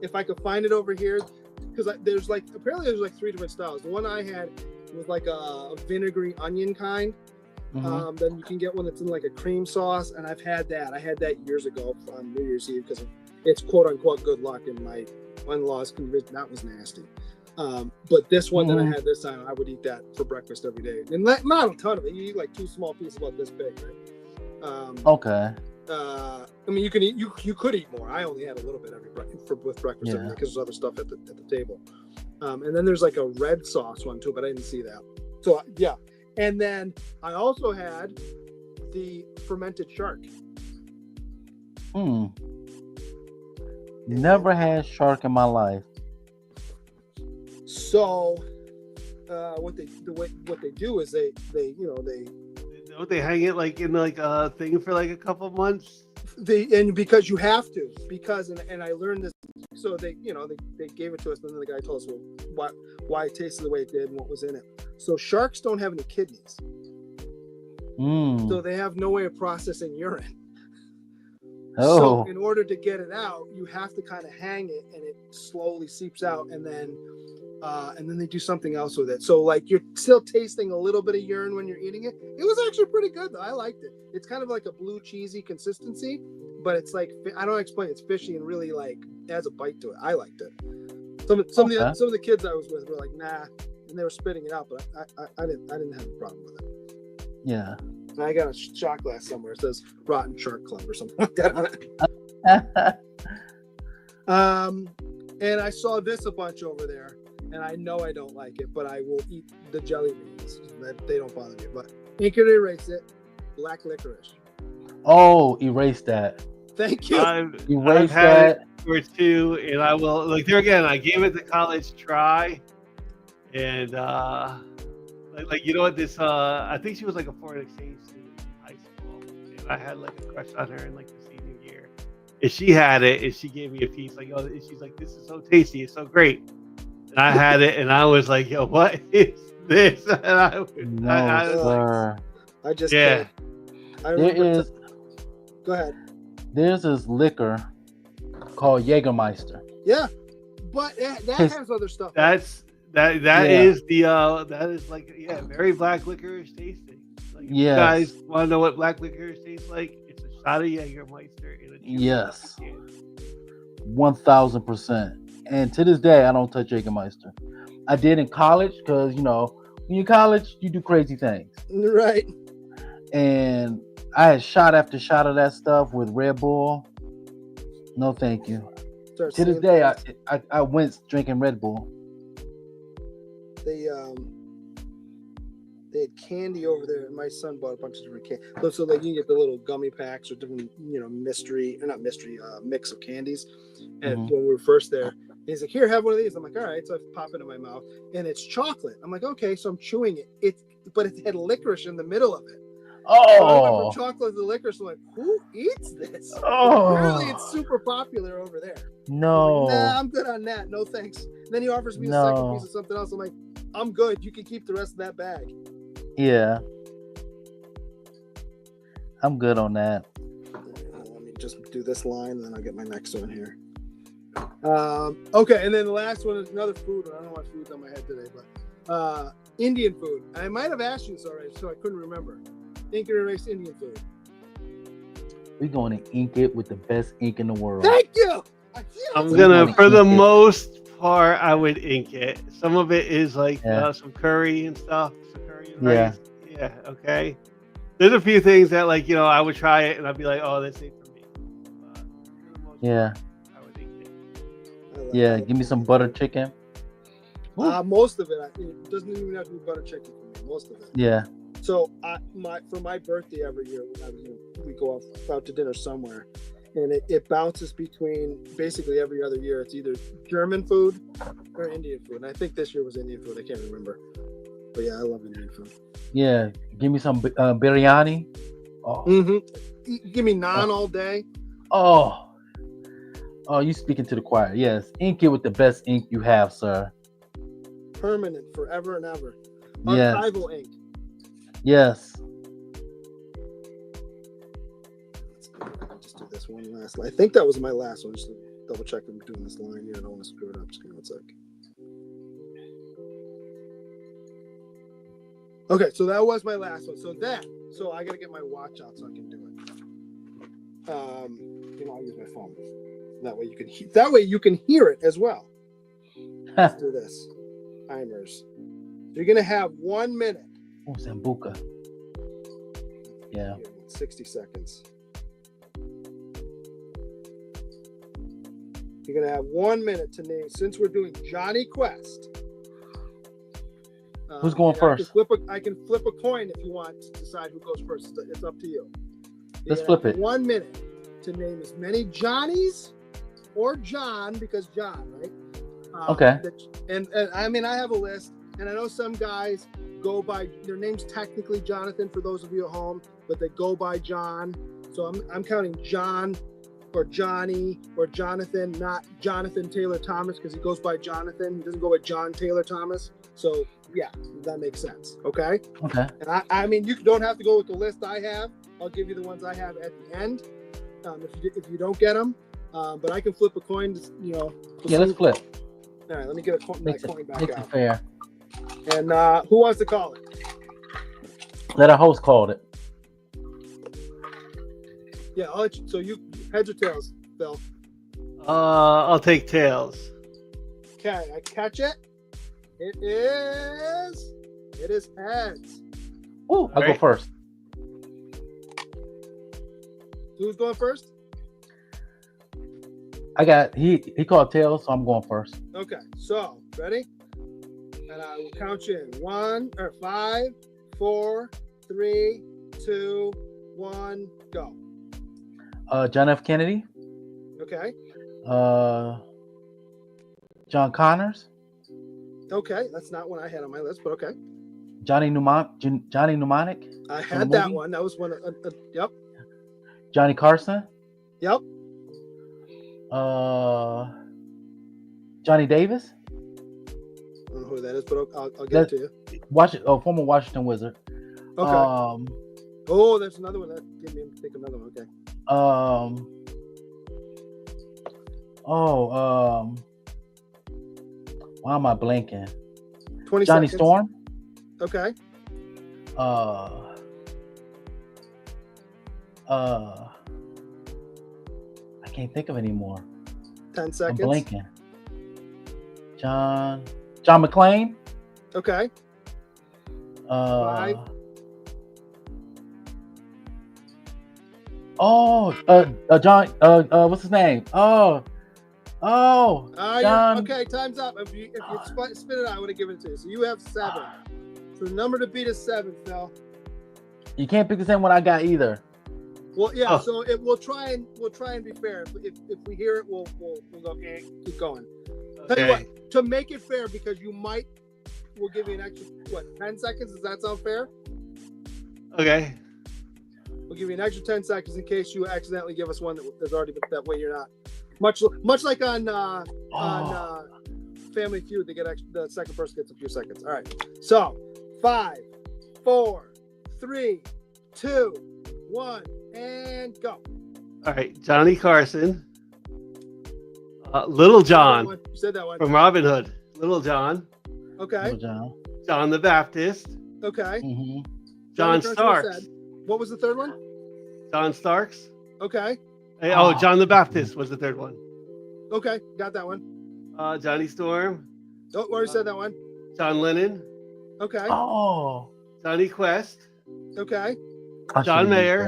If I could find it over here, because there's like apparently there's like 3 different styles. The one I had was like a vinegary onion kind. Mhm. Then you can get one that's in like a cream sauce, and I've had that. I had that years ago on New Year's Eve because it's quote unquote good luck, and my in-laws convinced that was nasty. But this one that I had this time, I would eat that for breakfast every day, and not a ton of it. You eat like 2 small pieces about this big, right? Okay. I mean, you can eat. You could eat more. I only had a little bit with breakfast every day because there's other stuff at the table. And then there's like a red sauce one too, but I didn't see that. So yeah. And then I also had the fermented shark. Never had shark in my life. So what they do is they Don't they hang it like in like a thing for like a couple months? and because you have to, because and I learned this. So they gave it to us, and then the guy told us why it tasted the way it did and what was in it. So sharks don't have any kidneys, so they have no way of processing urine. So in order to get it out, you have to kind of hang it, and it slowly seeps out, and then they do something else with it. So like you're still tasting a little bit of urine when you're eating it. It was actually pretty good though. I liked it. It's kind of like a blue cheesy consistency, but it's like, I don't explain. It's fishy and really like has a bite to it. I liked it. Some of the kids I was with were like, nah, and they were spitting it out, but I didn't have a problem with it. Yeah. And I got a shot glass somewhere. It says Rotten Shark Club or something like that on it. And I saw this a bunch over there, and I know I don't like it, but I will eat the jelly beans. They don't bother me. But Ink It or Erase It, black licorice. Oh, erase that. Thank you. Erase that. Or 2, and I will like there again. I gave it the college try, and like you know what this I think she was like a foreign exchange student in high school, and I had like a crush on her in like the senior year. And she had it, and she gave me a piece. Like, and she's like, "This is so tasty, it's so great." And I had it, and I was like, "Yo, what is this?" And I was sir. I just yeah. I remember There go ahead. There's this liquor called Jägermeister. Yeah, but that has other stuff. That is that is like very black licorice tasting. Like, if you guys want to know what black licorice tastes like? It's a shot of Jägermeister in a Yes, 1000%. And to this day, I don't touch Jägermeister. I did in college because when you're in college, you do crazy things. Right. And I had shot after shot of that stuff with Red Bull. No, thank you. To this day, I went drinking Red Bull. They had candy over there, and my son bought a bunch of different candy. So like you can get the little gummy packs or different, mix of candies. And when we were first there, he's like, "Here, have one of these." I'm like, "All right." So I pop it in my mouth, and it's chocolate. I'm like, "Okay." So I'm chewing it. But it had licorice in the middle of it. So I went from chocolate to licorice. I'm like, "Who eats this?" Apparently, it's super popular over there. No. Like, nah, I'm good on that. No thanks. And then he offers me a second piece of something else. I'm like, "I'm good. You can keep the rest of that bag." Yeah. I'm good on that. Let me just do this line, and then I'll get my next one here. Okay, and then the last one is another food. I don't know what food's on my head today, but Indian food. I might have asked you this already, so I couldn't remember. Ink and erase Indian food. We're going to ink it with the best ink in the world. Thank you. I'm gonna, for the most part, I would ink it. Some of it is like some curry and stuff. Some curry and rice. Yeah. Okay. There's a few things that I would try it and I'd be like, oh, this ain't for me. Yeah. I would ink it. Yeah. Give me some butter chicken. Most of it doesn't even have to be butter chicken for me. Most of it. Yeah. So for my birthday every year, we go out to dinner somewhere, and it bounces between basically every other year. It's either German food or Indian food, and I think this year was Indian food. I can't remember, but yeah, I love Indian food. Yeah, give me some biryani. Oh. Give me naan all day. Oh, you speaking to the choir? Yes, ink it with the best ink you have, sir. Permanent, forever and ever. Yes. Archival ink. Yes. I'll just do this one last line. I think that was my last one. Just to double check I'm doing this line here. I don't want to screw it up. Just give me 1 sec. Okay, so that was my last one. So I gotta get my watch out so I can do it. I'll use my phone. That way you can hear it as well. Let's do this. Timers. So you're gonna have 1 minute. Oh, Sambuca. Yeah. 60 seconds. You're gonna have 1 minute to name. Since we're doing Johnny Quest. Who's going first? I can flip a coin if you want to decide who goes first. It's up to you. Let's flip it. 1 minute to name as many Johnnies or John, because John, right? Okay. And I mean, I have a list, and I know some guys go by their name's technically Jonathan for those of you at home, but they go by John. So I'm counting John or Johnny or Jonathan, not Jonathan Taylor Thomas, because he goes by Jonathan. He doesn't go by John Taylor Thomas. So yeah, that makes sense. Okay. Okay. And I mean, you don't have to go with the list I have. I'll give you the ones I have at the end. If you don't get them, but I can flip a coin. Yeah, let's flip. All right, let me get my coin back Makes out. it fair. And who wants to call it? Let our host call it. Yeah, I'll let you. So you heads or tails, Phil? I'll take tails. Okay, I catch it. It is heads. Ooh, I'll go first. Who's going first? I got he called tails, so I'm going first. Okay, so ready? And I will count you in 5, 4, 3, 2, 1, go. John F. Kennedy. Okay. John Connors. Okay, that's not one I had on my list, but okay. Johnny Mnemonic. I had that one. That was one. Yep. Johnny Carson. Yep. Johnny Davis. I don't know who that is, but I'll get it to you. Former Washington Wizard. Okay. Oh, there's another one that gave me think another one. Okay. Why am I blanking? 20 Johnny seconds. Storm. Okay. I can't think of any more. 10 seconds. I'm blanking. John McClane. Okay. 5. John. What's his name? John. Okay, time's up. If you spit it out, I would have given it to you. So you have 7. So the number to beat is 7, Phil. You can't pick the same one I got either. Well, yeah. Oh. So we'll try and be fair. If we hear it, we'll go keep going. Tell you Okay. what, to make it fair, because we'll give you an extra 10 seconds. Does that sound fair? Okay. We'll give you an extra 10 seconds in case you accidentally give us one that's already been that way. You're not much like on Family Feud. They get the second person gets a few seconds. All right. So 5, 4, 3, 2, 1, and go. All right. Johnny Carson. Little John You said that one. from Robin Hood. Little John. Okay. Little John. John the Baptist. Okay. Mm-hmm. John Johnny Carson Starks. said. What was the third one? John Starks. Okay. Hey, Oh. John the Baptist was the third one. Okay. Got that one. Johnny Storm. Oh, already said that one. John Lennon. Okay. Oh. Johnny Quest. Okay. I John should've used Mayer.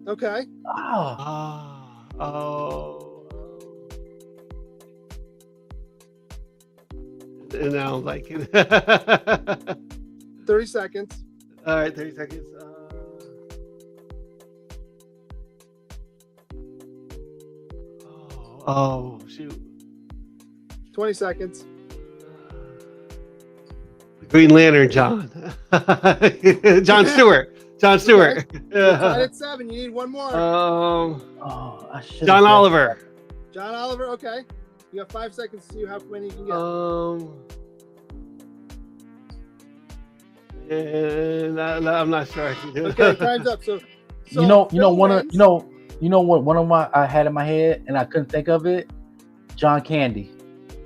that. Okay. Oh. And now I'm like, 30 seconds. all right, 30 seconds. Shoot. 20 seconds. Green Lantern John. John Stewart. John Stewart. We're tied at 7. You need one more. Oh, I should. John Oliver. John Oliver. Okay. You got 5 seconds to see how many you can get. And I'm not sure I can do it. Okay, time's up. So You know Phil one wins. what one of my I had in my head and I couldn't think of it. John Candy.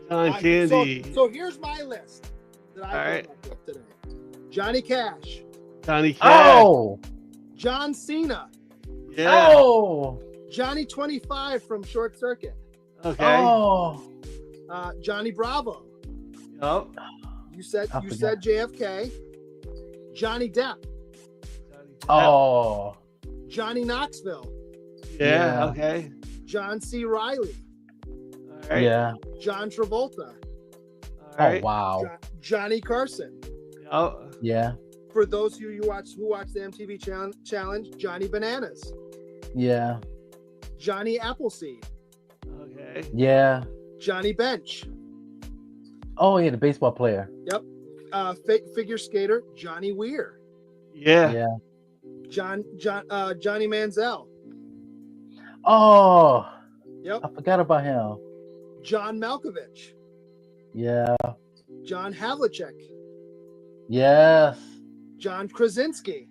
John Candy. So here's my list that I All right. came up with today. Johnny Cash, Johnny Cash. Oh. John Cena, Yeah. Oh. Johnny 25 from Short Circuit, Okay. Oh. Johnny Bravo. Yup. You said I forgot. JFK, Johnny Depp, Johnny Depp. Oh. Johnny Knoxville, Yeah. Yeah. Okay. John C. Riley, All right. Yeah. John Travolta, All right. Oh wow. Johnny Carson. Yup. Yeah. For those of you who watch the MTV challenge, Johnny Bananas, Yeah. Johnny Appleseed, Okay. Yeah. Johnny Bench, Oh yeah, the baseball player. figure skater Johnny Weir, Yeah. Yeah. Johnny Manziel, Oh. Yep. I forgot about him. John Malkovich, Yeah. John Havlicek, Yes. John Krasinski.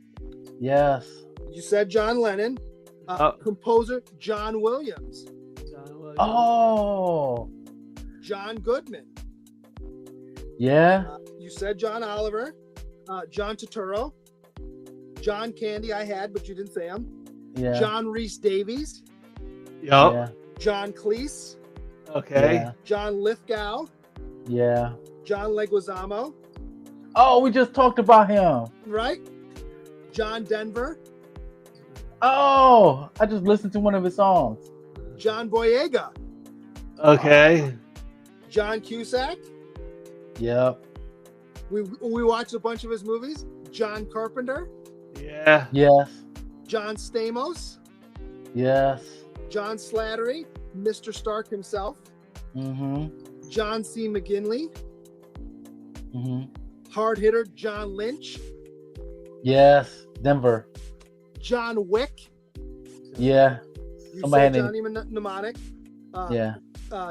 Yes. You said John Lennon, composer John Williams, John Williams. Oh. John Goodman. Yeah. You said John Oliver, John Turturro, John Candy. I had, but you didn't say him. Yeah. John Rhys Davies, Yup. Yeah. John Cleese, Okay. Yeah. John Lithgow, Yeah. John Leguizamo, Oh, we just talked about him. right? John Denver, Oh, I just listened to one of his songs. John Boyega, Okay. John Cusack. Yep. We watched a bunch of his movies. John Carpenter, Yeah. Yes. John Stamos, Yes. John Slattery, Mr. Stark himself, Mm-hmm. John C. McGinley, Mm-hmm. hard hitter John Lynch, Yes. Denver. John Wick. Yeah. You Somebody said had Johnny Mnemonic. Yeah.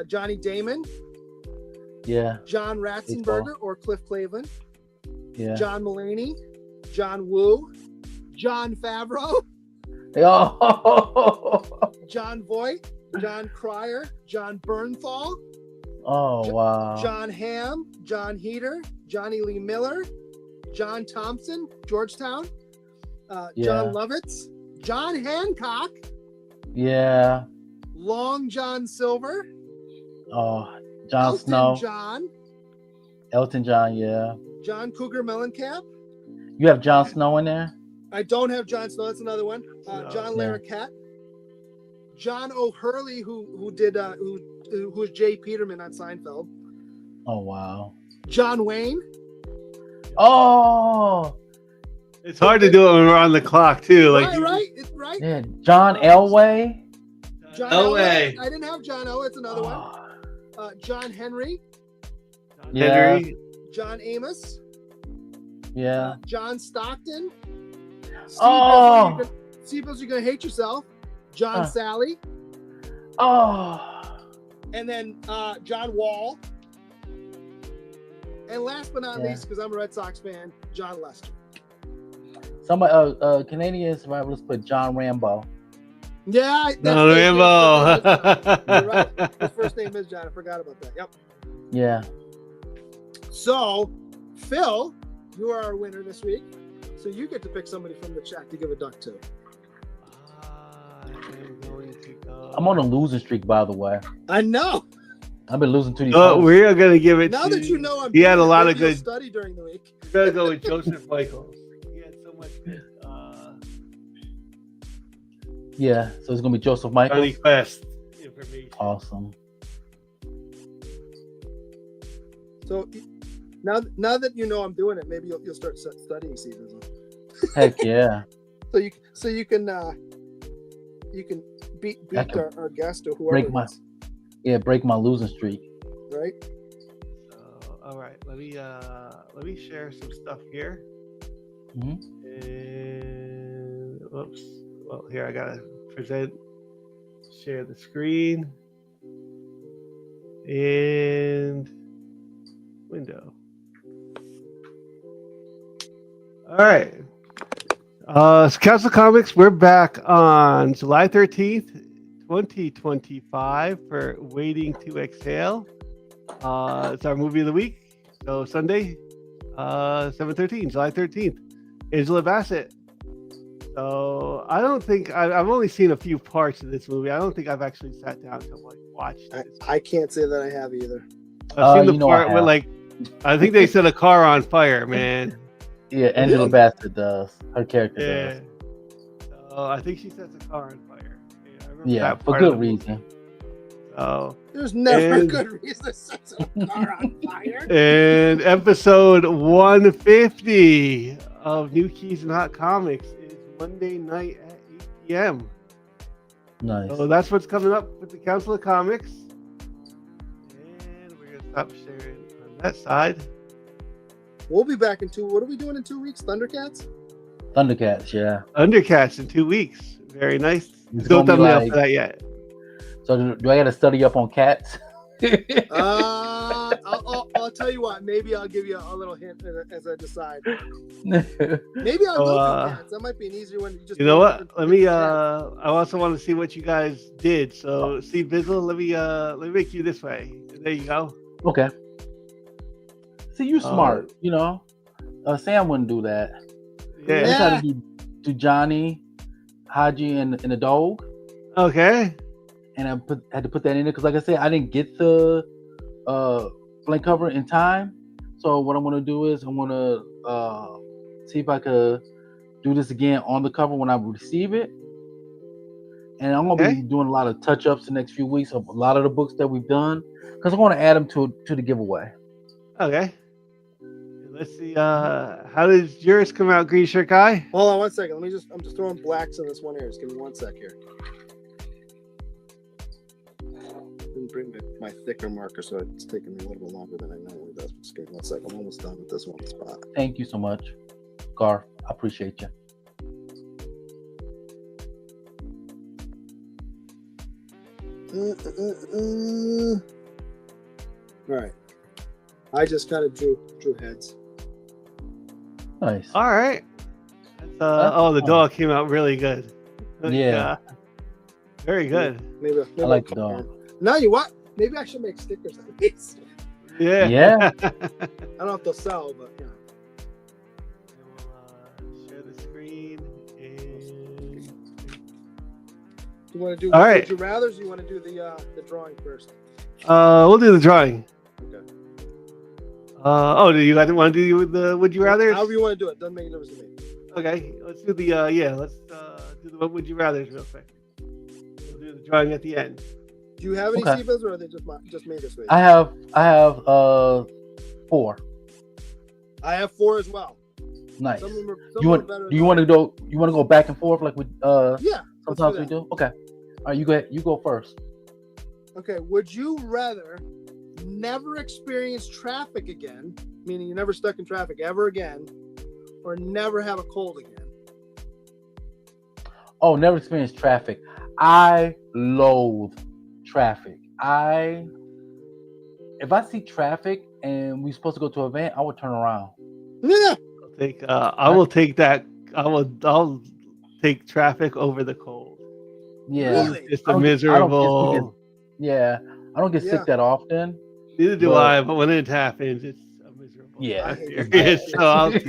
Johnny Damon, Yeah. John Ratzenberger or Cliff Cleveland, Yeah. John Mulaney, John Woo, John Favreau, Oh. John Voight, John Cryer, John Bernthal, Oh wow. John Hamm, John Heater, Johnny Lee Miller, John Thompson, Georgetown, John Lovitz, John Hancock, Yeah. Long John Silver, Oh, John Elton Snow. John, Elton John. Yeah. John Cougar Mellencamp. You have John Snow in there. I don't have John Snow. That's another one. John Yeah. Larroquette, John O'Hurley, who was Jay Peterman on Seinfeld. Oh wow. John Wayne, Oh, It's hard to do it when we're on the clock too. Like right. yeah, John Elway. John Elway. I didn't have John Elway. It's another one. John Henry, Yeah. Henry. John Amos, Yeah. John Stockton. Oh. C-Bizzle, you're gonna hate yourself. John Sally, Oh. and then John Wall, and last but not Yeah. least, because I'm a Red Sox fan, John Lester. Somebody, Canadian survivors put John Rambo. Yeah, No, Rambo. You're right. His first name is John. I forgot about that. Yep. Yeah. So, Phil, you are our winner this week. So you get to pick somebody from the chat to give a duck to. I am going to go. I'm on a losing streak, by the way. I know. I've been losing to these. Oh, hosts. we are gonna give it. Now to, that you know I'm he had a doing it, lot of maybe you'll good. study during the week. We're gonna go with Joseph Michaels. He had so much good. Yeah, so it's gonna be Joseph Michael. Johnny Quest information. Awesome. So now that you know I'm doing it, maybe you'll start studying C-Bizzle. Heck yeah. So you can beat I can our guest or whoever. break my losing streak. Right. So, all right, let me share some stuff here. Mhm. And whoops. Well, here I gotta share the screen and window. All right. Council Comics, we're back on July 13th, 2025 for Waiting to Exhale. It's our movie of the week. So Sunday, 7/13, July 13th. Angela Bassett. So I don't think I've only seen a few parts of this movie. I don't think I've actually sat down to watch this. I can't say that I have either. I've seen the I part where have. I think they set a car on fire, man. Yeah, Angela Bassett does. Her character Yeah. does. So I think she sets a car on fire. I remember Yeah, that for part of good the movie. reason. So There's never a And- good reason to set a car on fire. and episode 150 of New Keys and Hot Comics is Monday night at 8 p.m. Nice. So that's what's coming up with the Council of Comics. And we're going to stop sharing on that side. We'll be back in what are we doing in 2 weeks? Thundercats? Thundercats, yeah. Undercats in 2 weeks. Very nice. It's No gonna be thumbnail like- for that yet. So do I gotta study up on cats? I'll tell you what. Maybe I'll give you a little hint as I decide. Maybe I'll go through cats. That might be an easier one. You know what? Let me. I also want to see what you guys did. So, C-Bizzle, let me make you this way. There you go. Okay. See, you smart. You know, Sam wouldn't do that. Yeah. I tried to do Johnny, Haji, and the dog, Okay. and I had to put that in there because, like I said, I didn't get the blank cover in time. So what I'm gonna do is I'm gonna see if I could do this again on the cover when I receive it. And I'm gonna be doing a lot of touch-ups the next few weeks of a lot of the books that we've done because I want to add them to the giveaway. Okay. Let's see. How did yours come out, Green Shirt Guy? Hold on 1 second. I'm just throwing blacks in this one here. Just give me 1 sec here. Didn't bring my thicker marker, so it's taking me a little bit longer than I normally does. Just give me 1 second. I'm almost done with this one spot. Thank you so much, Garth. I appreciate you. All right. I just kind of drew heads. Nice. All right. Oh, the dog came out really good. Yeah. Very good. Maybe I like the I'll- dog. Now you what? Maybe I should make stickers of these. Yeah. Yeah. I don't know if they'll sell, but yeah. We'll, share the screen. And... Do you want to do All right. would you rather, or do you want to do the drawing first? We'll do the drawing. Okay. Do you guys want to do the would you rather? However you want to do it. Doesn't make a difference to me. Okay, let's do the let's do the what would you rather real quick. We'll do the drawing at the end. Do you have any Okay. C-Bizzle, or are they just made this way? I have 4. I have 4 as well. Nice. Some of them are, You want? better. Do you want to go? You want to go back and forth like we Yeah. let's sometimes we that. do? Okay. All right, you go. You go first. Okay. Would you rather never experience traffic again, meaning you're never stuck in traffic ever again, or never have a cold again? Oh, never experienced traffic. I loathe traffic. If I see traffic and we're supposed to go to an event, I would turn around. Yeah. I will take that. I'll take traffic over the cold. Yeah. Really? Just I a don't get sick miserable. Yeah. I don't get Yeah. sick that often. Neither do but- I, but when it happens, it's a miserable Yeah. time I hate period. it. So I'll take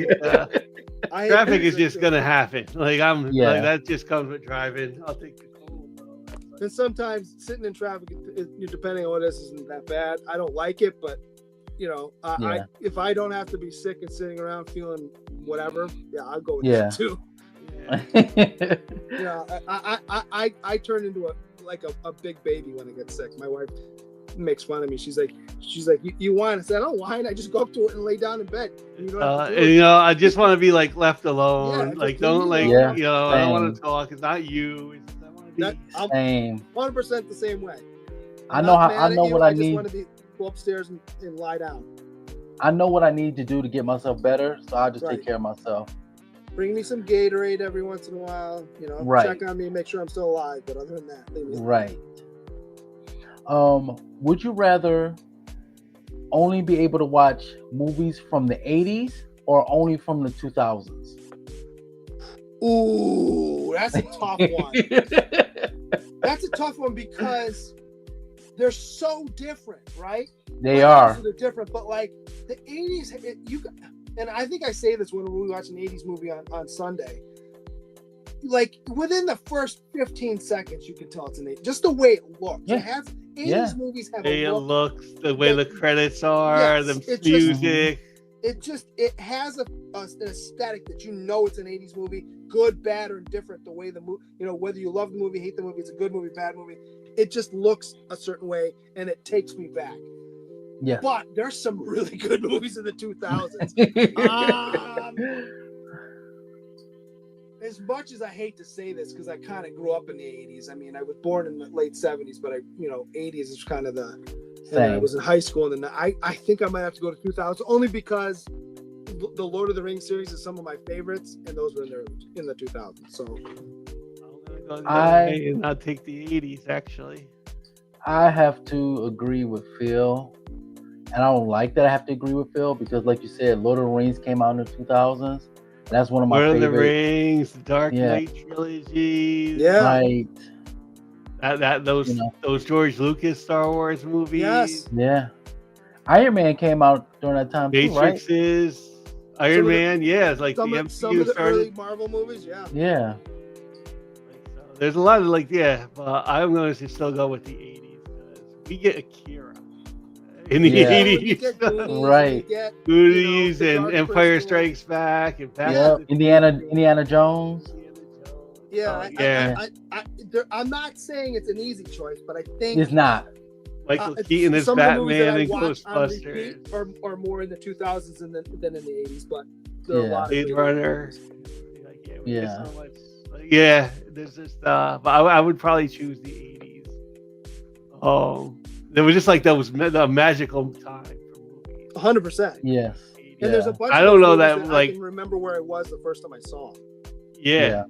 I hate traffic is traffic just too. gonna happen. Like Yeah. like that just comes with driving. I'll take the cold though. That's like- And sometimes sitting in traffic, depending on what it is, isn't that bad. I don't like it, but you know, Yeah. if I don't have to be sick and sitting around feeling whatever, yeah, I'll go with Yeah. that too. Yeah. You know, I turn into a big baby when I get sick. My wife makes fun of me. She's like, you whine? I said, I don't whine. I just go up to it and lay down in bed. And you don't have to do And, it. you know, I just want to be like left alone. just Like leave don't me like alone. you know, I don't want Same. to talk. It's not you. It's, I want to be. I'm Same. 100% the same way. I know not how. mad I at know you. what I just need. want to go upstairs and lie down. I know what I need to do to get myself better, so I just Right. take care of myself. Bring me some Gatorade every once in a while. You know, Right. check on me, make sure I'm still alive. But other than that, leave me alone. Right. Would you rather only be able to watch movies from the 80s or only from the 2000s? Ooh, that's a tough one. That's a tough one because they're so different, right? They Not are. only they're different, but like the 80s, and I think I say this when we watch an 80s movie on Sunday. Like within the first 15 seconds, you can tell it's an 80s. Just the way it looks. Yeah. It has 80s Yeah. movies have The way a it look. looks, the way the credits are, Yes, the it just- music. It has an aesthetic that you know it's an 80s movie, good, bad, or indifferent. The way the movie, you know, whether you love the movie, hate the movie, it's a good movie, bad movie. It just looks a certain way, and it takes me back. Yes. But there's some really good movies in the 2000s. As much as I hate to say this, because I kind of grew up in the 80s. I mean, I was born in the late 70s, but 80s is kind of the. And I Same. was in high school, and then I think I might have to go to 2000, only because the Lord of the Rings series is some of my favorites, and those were in the 2000s. So I'm gonna go and I'll take the 80s actually. I have to agree with Phil, and I don't like that I have to agree with Phil because, like you said, Lord of the Rings came out in the 2000s. That's one of my Lord of the favorite. Rings, the Dark Yeah. Knight trilogy. yeah, Right. Those You know. those George Lucas Star Wars movies. Yes. Yeah. Iron Man came out during that time too, right? Matrixes, Iron Some of the- Man. Yeah, it's like the some of MCU the started. early Marvel movies, yeah. Yeah. So there's a lot of but I'm going to still go with the 80s because we get Akira in the Yeah. You 80s. get Goonies, and Right. you get, Goonies the and Dark Empire Crystal. Strikes Back and Back Yep. to the Indiana Jones. Yeah, yeah. I'm not saying it's an easy choice, but I think It's not. Michael Keaton as some of the movies that Batman I and watch on Ghostbusters. repeat are more in the 2000s than in the 80s, but there are a Yeah. lot of Blade great Runner. movies. We get Yeah. so much. Yeah, there's just but I would probably choose the 80s. There was just like that was a magical time for movies. 100%. Yes. And there's a Yeah. bunch I of don't those know movies that, I like- can remember where I was the first time I saw them. Yeah.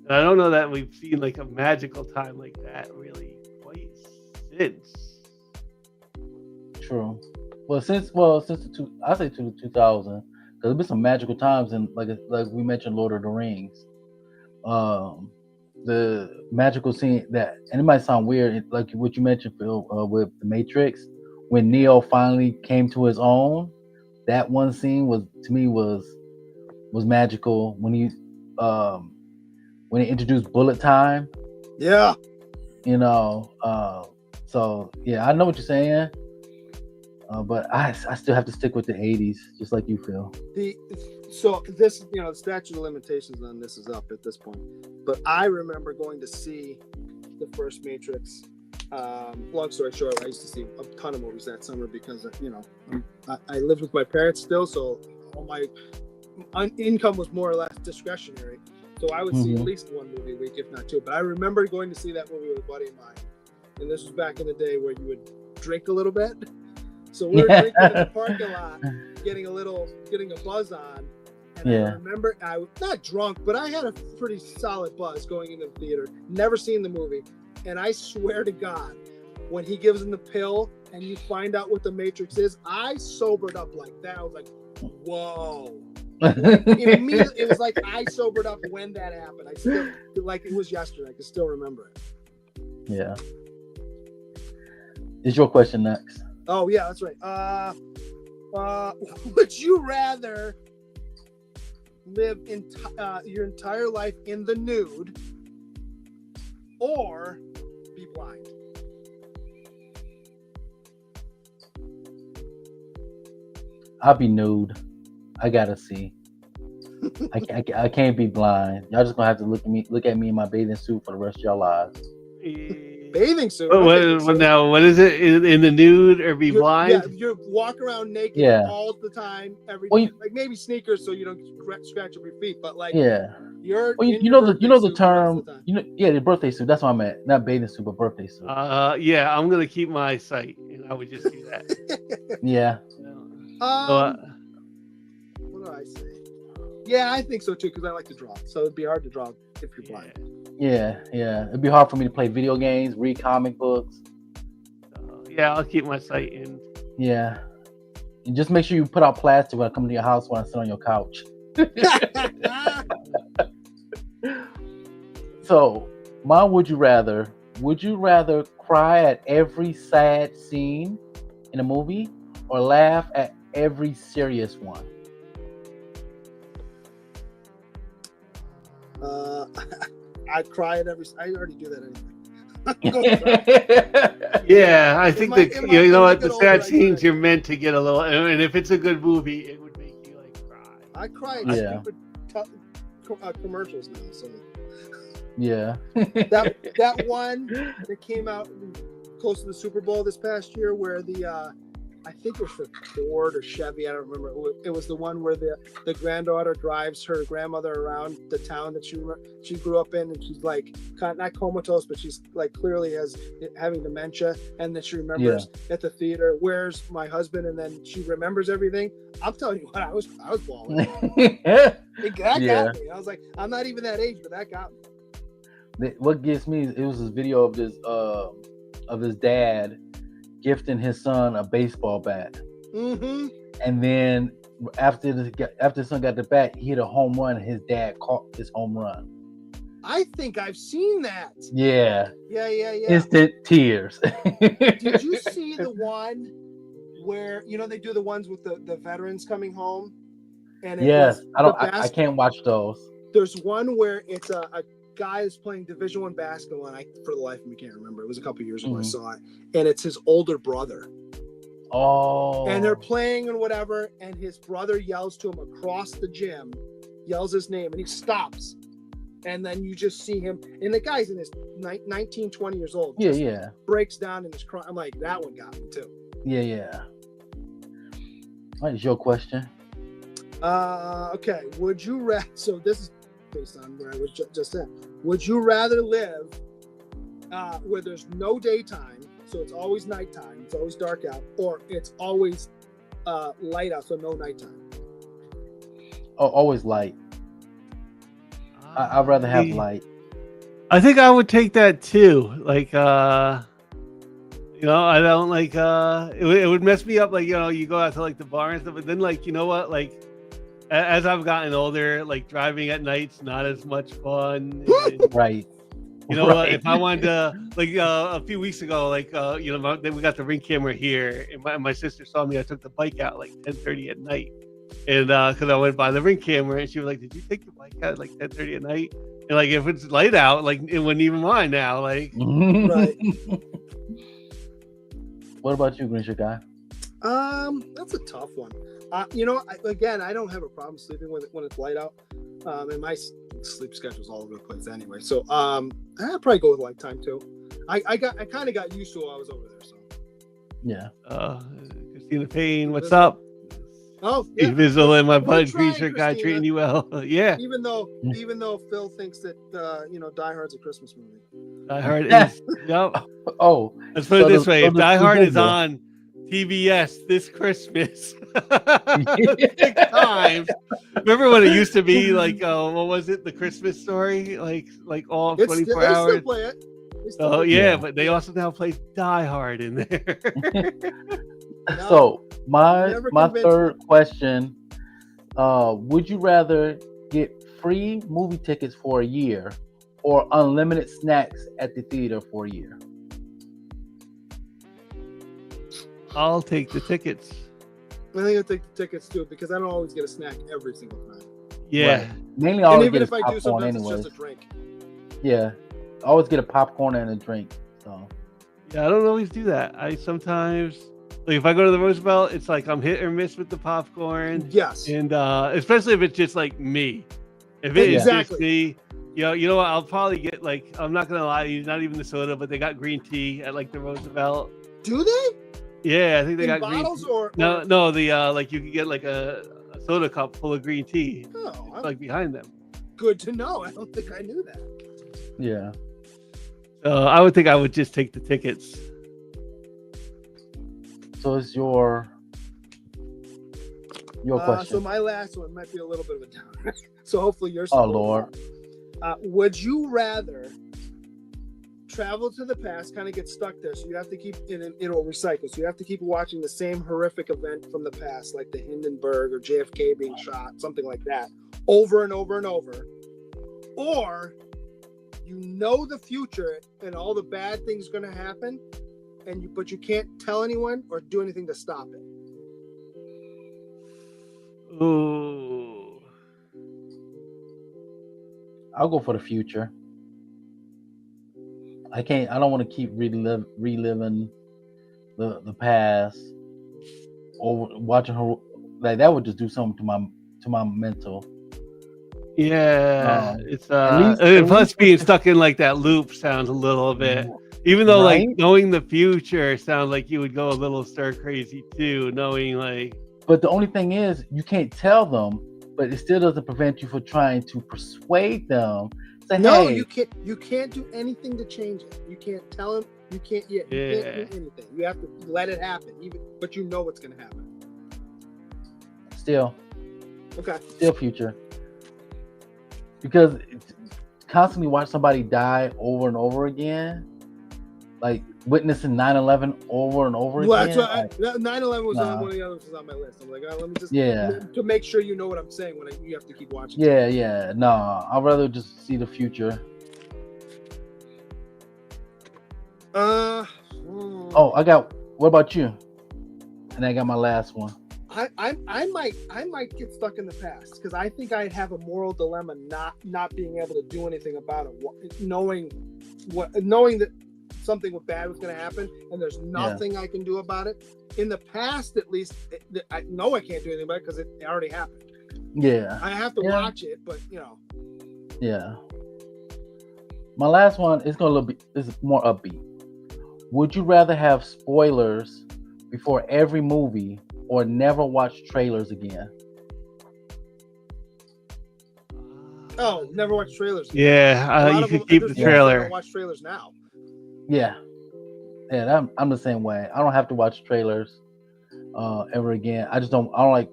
And I don't know that we've seen like a magical time like that really quite since. True. Well, since I say to the 2000, because there's been some magical times, and like we mentioned, Lord of the Rings. The magical scene and it might sound weird, like what you mentioned, Phil, with the Matrix, when Neo finally came to his own. That one scene was magical when he introduced bullet time. Yeah. So yeah, I know what you're saying. But I still have to stick with the 80s, just like you feel. So this, the statute of limitations on this is up at this point. But I remember going to see the first Matrix. Long story short, I used to see a ton of movies that summer because I lived with my parents still, so all my income was more or less discretionary. So I would see at Mhm. least one movie a week, if not two. But I remember going to see that movie with a buddy of mine. And this was back in the day where you would drink a little bit. So we were drinking in the parking lot, getting a buzz on. And I Yeah. remember I was not drunk, but I had a pretty solid buzz going into the theater. Never seen the movie. And I swear to God, when he gives him the pill and you find out what the Matrix is, I sobered up like that. I was like, whoa. Immediately, it was like I sobered up when that happened. I still, like it was yesterday. I can still remember it. Yeah. Is your question next? Oh yeah, that's right. Would you rather live your entire life in the nude or be blind? I'll be nude. I gotta see. I can't be blind. Y'all just gonna have to look at me in my bathing suit for the rest of your lives. Bathing suit. Now, what is it? In the nude or be blind? Yeah, you walk around naked all the time, every day. Like maybe sneakers so you don't scratch up your feet, but like you're you know the term. The birthday suit. That's what I meant. Not bathing suit, but birthday suit. Yeah, I'm gonna keep my sight, and I would just do that. Yeah. What do I say? Yeah, I think so too because I like to draw, so it'd be hard to draw if you're blind. Yeah. It'd be hard for me to play video games, read comic books. Yeah, I'll keep my sight in. Yeah. And just make sure you put out plastic when I come to your house when I sit on your couch. So, mine would you rather cry at every sad scene in a movie or laugh at every serious one? I'd cry at every. I already do that anyway. Yeah, I think you know what, the sad scenes you're meant to get a little, and if it's a good movie, it would make you like cry. I cry at stupid commercials now. So yeah, that one that came out close to the Super Bowl this past year, where the I think it was for Ford or Chevy. I don't remember. It was the one where the granddaughter drives her grandmother around the town that she grew up in, and she's like not comatose, but she's like clearly having dementia, and then she remembers at the theater, "Where's my husband?" And then she remembers everything. I'm telling you what, I was bawling. That got me. I was like, I'm not even that age, but that got me. What gets me? It was this video of his dad gifting his son a baseball bat, and then after the son got the bat, he hit a home run. And his dad caught his home run. I think I've seen that. Yeah. Instant tears. Did you see the one where they do the ones with the veterans coming home? And I can't watch those. There's one where it's a guy is playing Division I basketball, and I, for the life of me, can't remember. It was a couple years ago I saw it, and it's his older brother. Oh. And they're playing and whatever, and his brother yells to him across the gym, yells his name, and he stops. And then you just see him, and the guy's in his 19, 20 years old. Yeah. Breaks down and is crying. I'm like, that one got me too. Yeah. What is your question? Okay. Would you rather? So this is based on where I was just at. Would you rather live where there's no daytime, so it's always nighttime, it's always dark out, or it's always light out, so no nighttime? Oh, always light. I'd rather have light. I think I would take that too. Like, I don't like. It would mess me up. Like, you go out to like the bar and stuff, but then like, you know what? Like, as I've gotten older, like driving at night's not as much fun. Right. You know what? If I wanted to, like a few weeks ago, like we got the Ring camera here, and my sister saw me. I took the bike out like 10:30 at night, and because I went by the Ring camera, and she was like, "Did you take your bike out at like 10:30 at night?" And like if it's light out, like it wouldn't even mind now. Like, right. What about you, Green Guy? That's a tough one. I don't have a problem sleeping when it's light out. And my sleep schedule's all over the place anyway. So I'd probably go with nighttime too. I kind of got used to it while I was over there. So yeah. Christina Payne, what's up? Oh, yeah. C-Bizzle and my We're bud trying, creature guy Christina. treating you well. Yeah, Even though Phil thinks that Die Hard's a Christmas movie. Die Hard is. Yep. Oh, Let's put it this does- way: so if does Die Hard is C-Bizzle. on TBS this Christmas 6 times. Remember when it used to be like, what was it? The Christmas Story, like all 24 They still hours. play it. They still Oh play it. yeah, but they also now play Die Hard in there. No, So my never my convinced third question: would you rather get free movie tickets for a year or unlimited snacks at the theater for a year? I'll take the tickets. I think I'll take the tickets too because I don't always get a snack every single time. Yeah. Right. Mainly, I And always even get if a I do, popcorn sometimes anyways. it's just a drink. Yeah, I always get a popcorn and a drink. So Yeah, I don't always do that. I sometimes, like, if I go to the Roosevelt, it's like I'm hit or miss with the popcorn, Yes. and especially if it's just like me. If it is just Exactly. me, you know what? I'll probably get like, I'm not gonna lie to you, not even the soda, but they got green tea at like the Roosevelt. Do they? Yeah, I think they In got green bottles tea. or No, the like you could get like a soda cup full of green tea, Oh, I'm like behind them. good to know. I don't think I knew that. yeah, I would think I would just take the tickets. so it's your question. So my last one might be a little bit of a downer. So hopefully yours. Oh, Lord. Would you rather travel to the past, kind of get stuck there, so you have to keep it'll recycle, so you have to keep watching the same horrific event from the past, like the Hindenburg or JFK being shot, something like that, over and over and over, or you know the future and all the bad things going to happen, but you can't tell anyone or do anything to stop it. Ooh. I'll go for the future. I don't want to keep reliving the past or watching her. Like that would just do something to my mental. Yeah, it's least- and at plus least being with the- stuck in like that loop sounds a little bit. Even though like Right? knowing the future sounds like you would go a little stir crazy too, knowing like But the only thing is, you can't tell them, but it still doesn't prevent you from trying to persuade them. Say, No, hey, you can't do anything to change it. You can't tell them. You can't do anything. You have to let it happen. But you know what's going to happen. still Okay. future. Because constantly watch somebody die over and over again, like witnessing 9/11 over and over Well, again. that's what 9/11 was Nah. one of the others was on my list. I'm like, let me just Yeah. to make sure you know what I'm saying when you have to keep watching. Yeah. No, I'd rather just see the future. Oh, what about you? And I got my last one. I might get stuck in the past because I think I'd have a moral dilemma not being able to do anything about it, knowing that something bad was going to happen and there's nothing I can do about it. In the past, at least, I know I can't do anything about it because it already happened. Yeah. I have to watch it, but Yeah. My last one is is more upbeat. Would you rather have spoilers before every movie or never watch trailers again? Oh, never watch trailers. yeah, you could keep the trailer. I watch trailers now. Yeah. I'm the same way. I don't have to watch trailers ever again. I don't like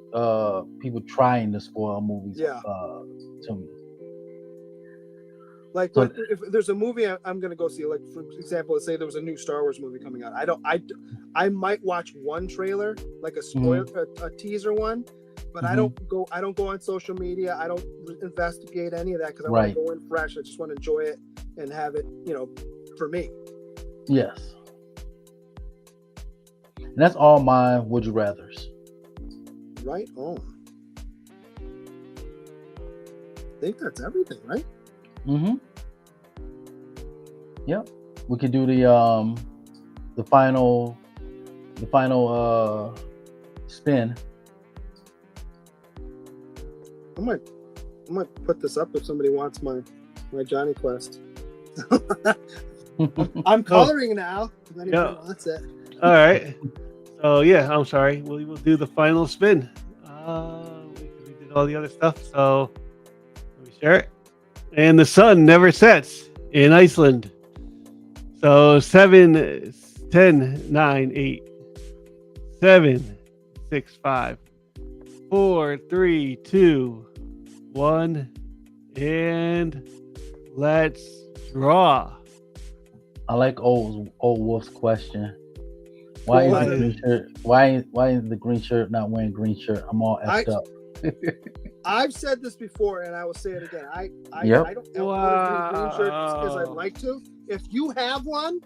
people trying to spoil movies to me. Like, So- if there's a movie I'm going to go see, like for example, let's say there was a new Star Wars movie coming out. I might watch one trailer, like a spoiler, a teaser one, but I don't go on social media. I don't investigate any of that because I want to go in fresh. I just want to enjoy it and have it, for me. Yes. And that's all my would you rathers. Right on. I think that's everything, right? Mm-hmm. Yep. We could do the final spin. I might put this up if somebody wants my Johnny quest. I'm coloring now. If anybody wants it. All right. So yeah, I'm sorry. We'll do the final spin. We did all the other stuff, so let me share it. And the sun never sets in Iceland. So 7, 10, 9, 8, 7, 6, 5, 4, 3, 2, 1, and let's draw. I like old Wolf's question. Why Well, is the green shirt? Why is the green shirt not wearing green shirt? I'm all effed up. I've said this before, and I will say it again. I Yep. don't order green shirts because I'd like to. If you have one,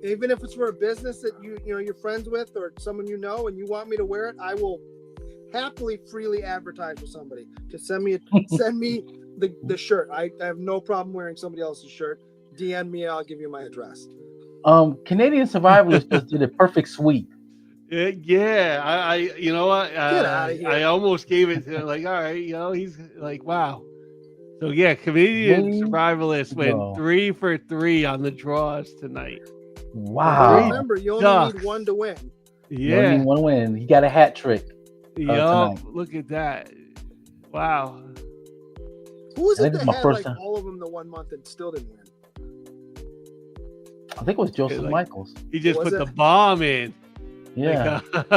even if it's for a business that you know you're friends with or someone you know, and you want me to wear it, I will happily freely advertise for somebody to send me the shirt. I have no problem wearing somebody else's shirt. DM me, I'll give you my address. Canadian Survivalists just did a perfect sweep. Yeah, I you know what? Get outta here. I almost gave it to like, all right, he's like, wow. So yeah, Canadian Way Survivalists to went go. 3 for 3 on the draws tonight. Wow. Remember, you only need one to win. You only Yeah. need one win. He got a hat trick. Yup. tonight. Look at that. Wow. Who was I it think that it's my had first like time. all of them the 1 month and still didn't win? I think it was Joseph like- Michaels. He just Was put it? the bomb in. Yeah. Like,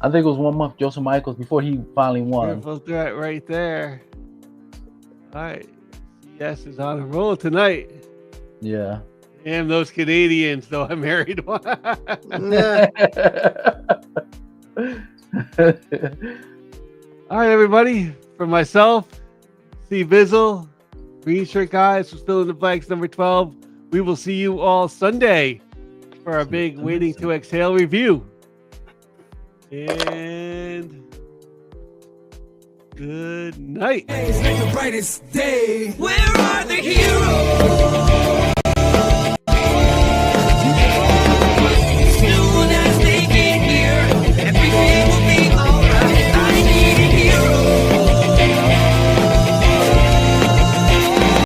I think it was 1 month Joseph Michaels before he finally won. triple threat right there. All right. CS is on a roll tonight. Yeah. Damn those Canadians, though. I married one. Yeah. All right, everybody. For myself, C-Bizzle, Green Shirt Guys, from Still in the Blanks, number 12. We will see you all Sunday for our big Waiting to Exhale review. And good night. Make the brightest day. Where are the heroes?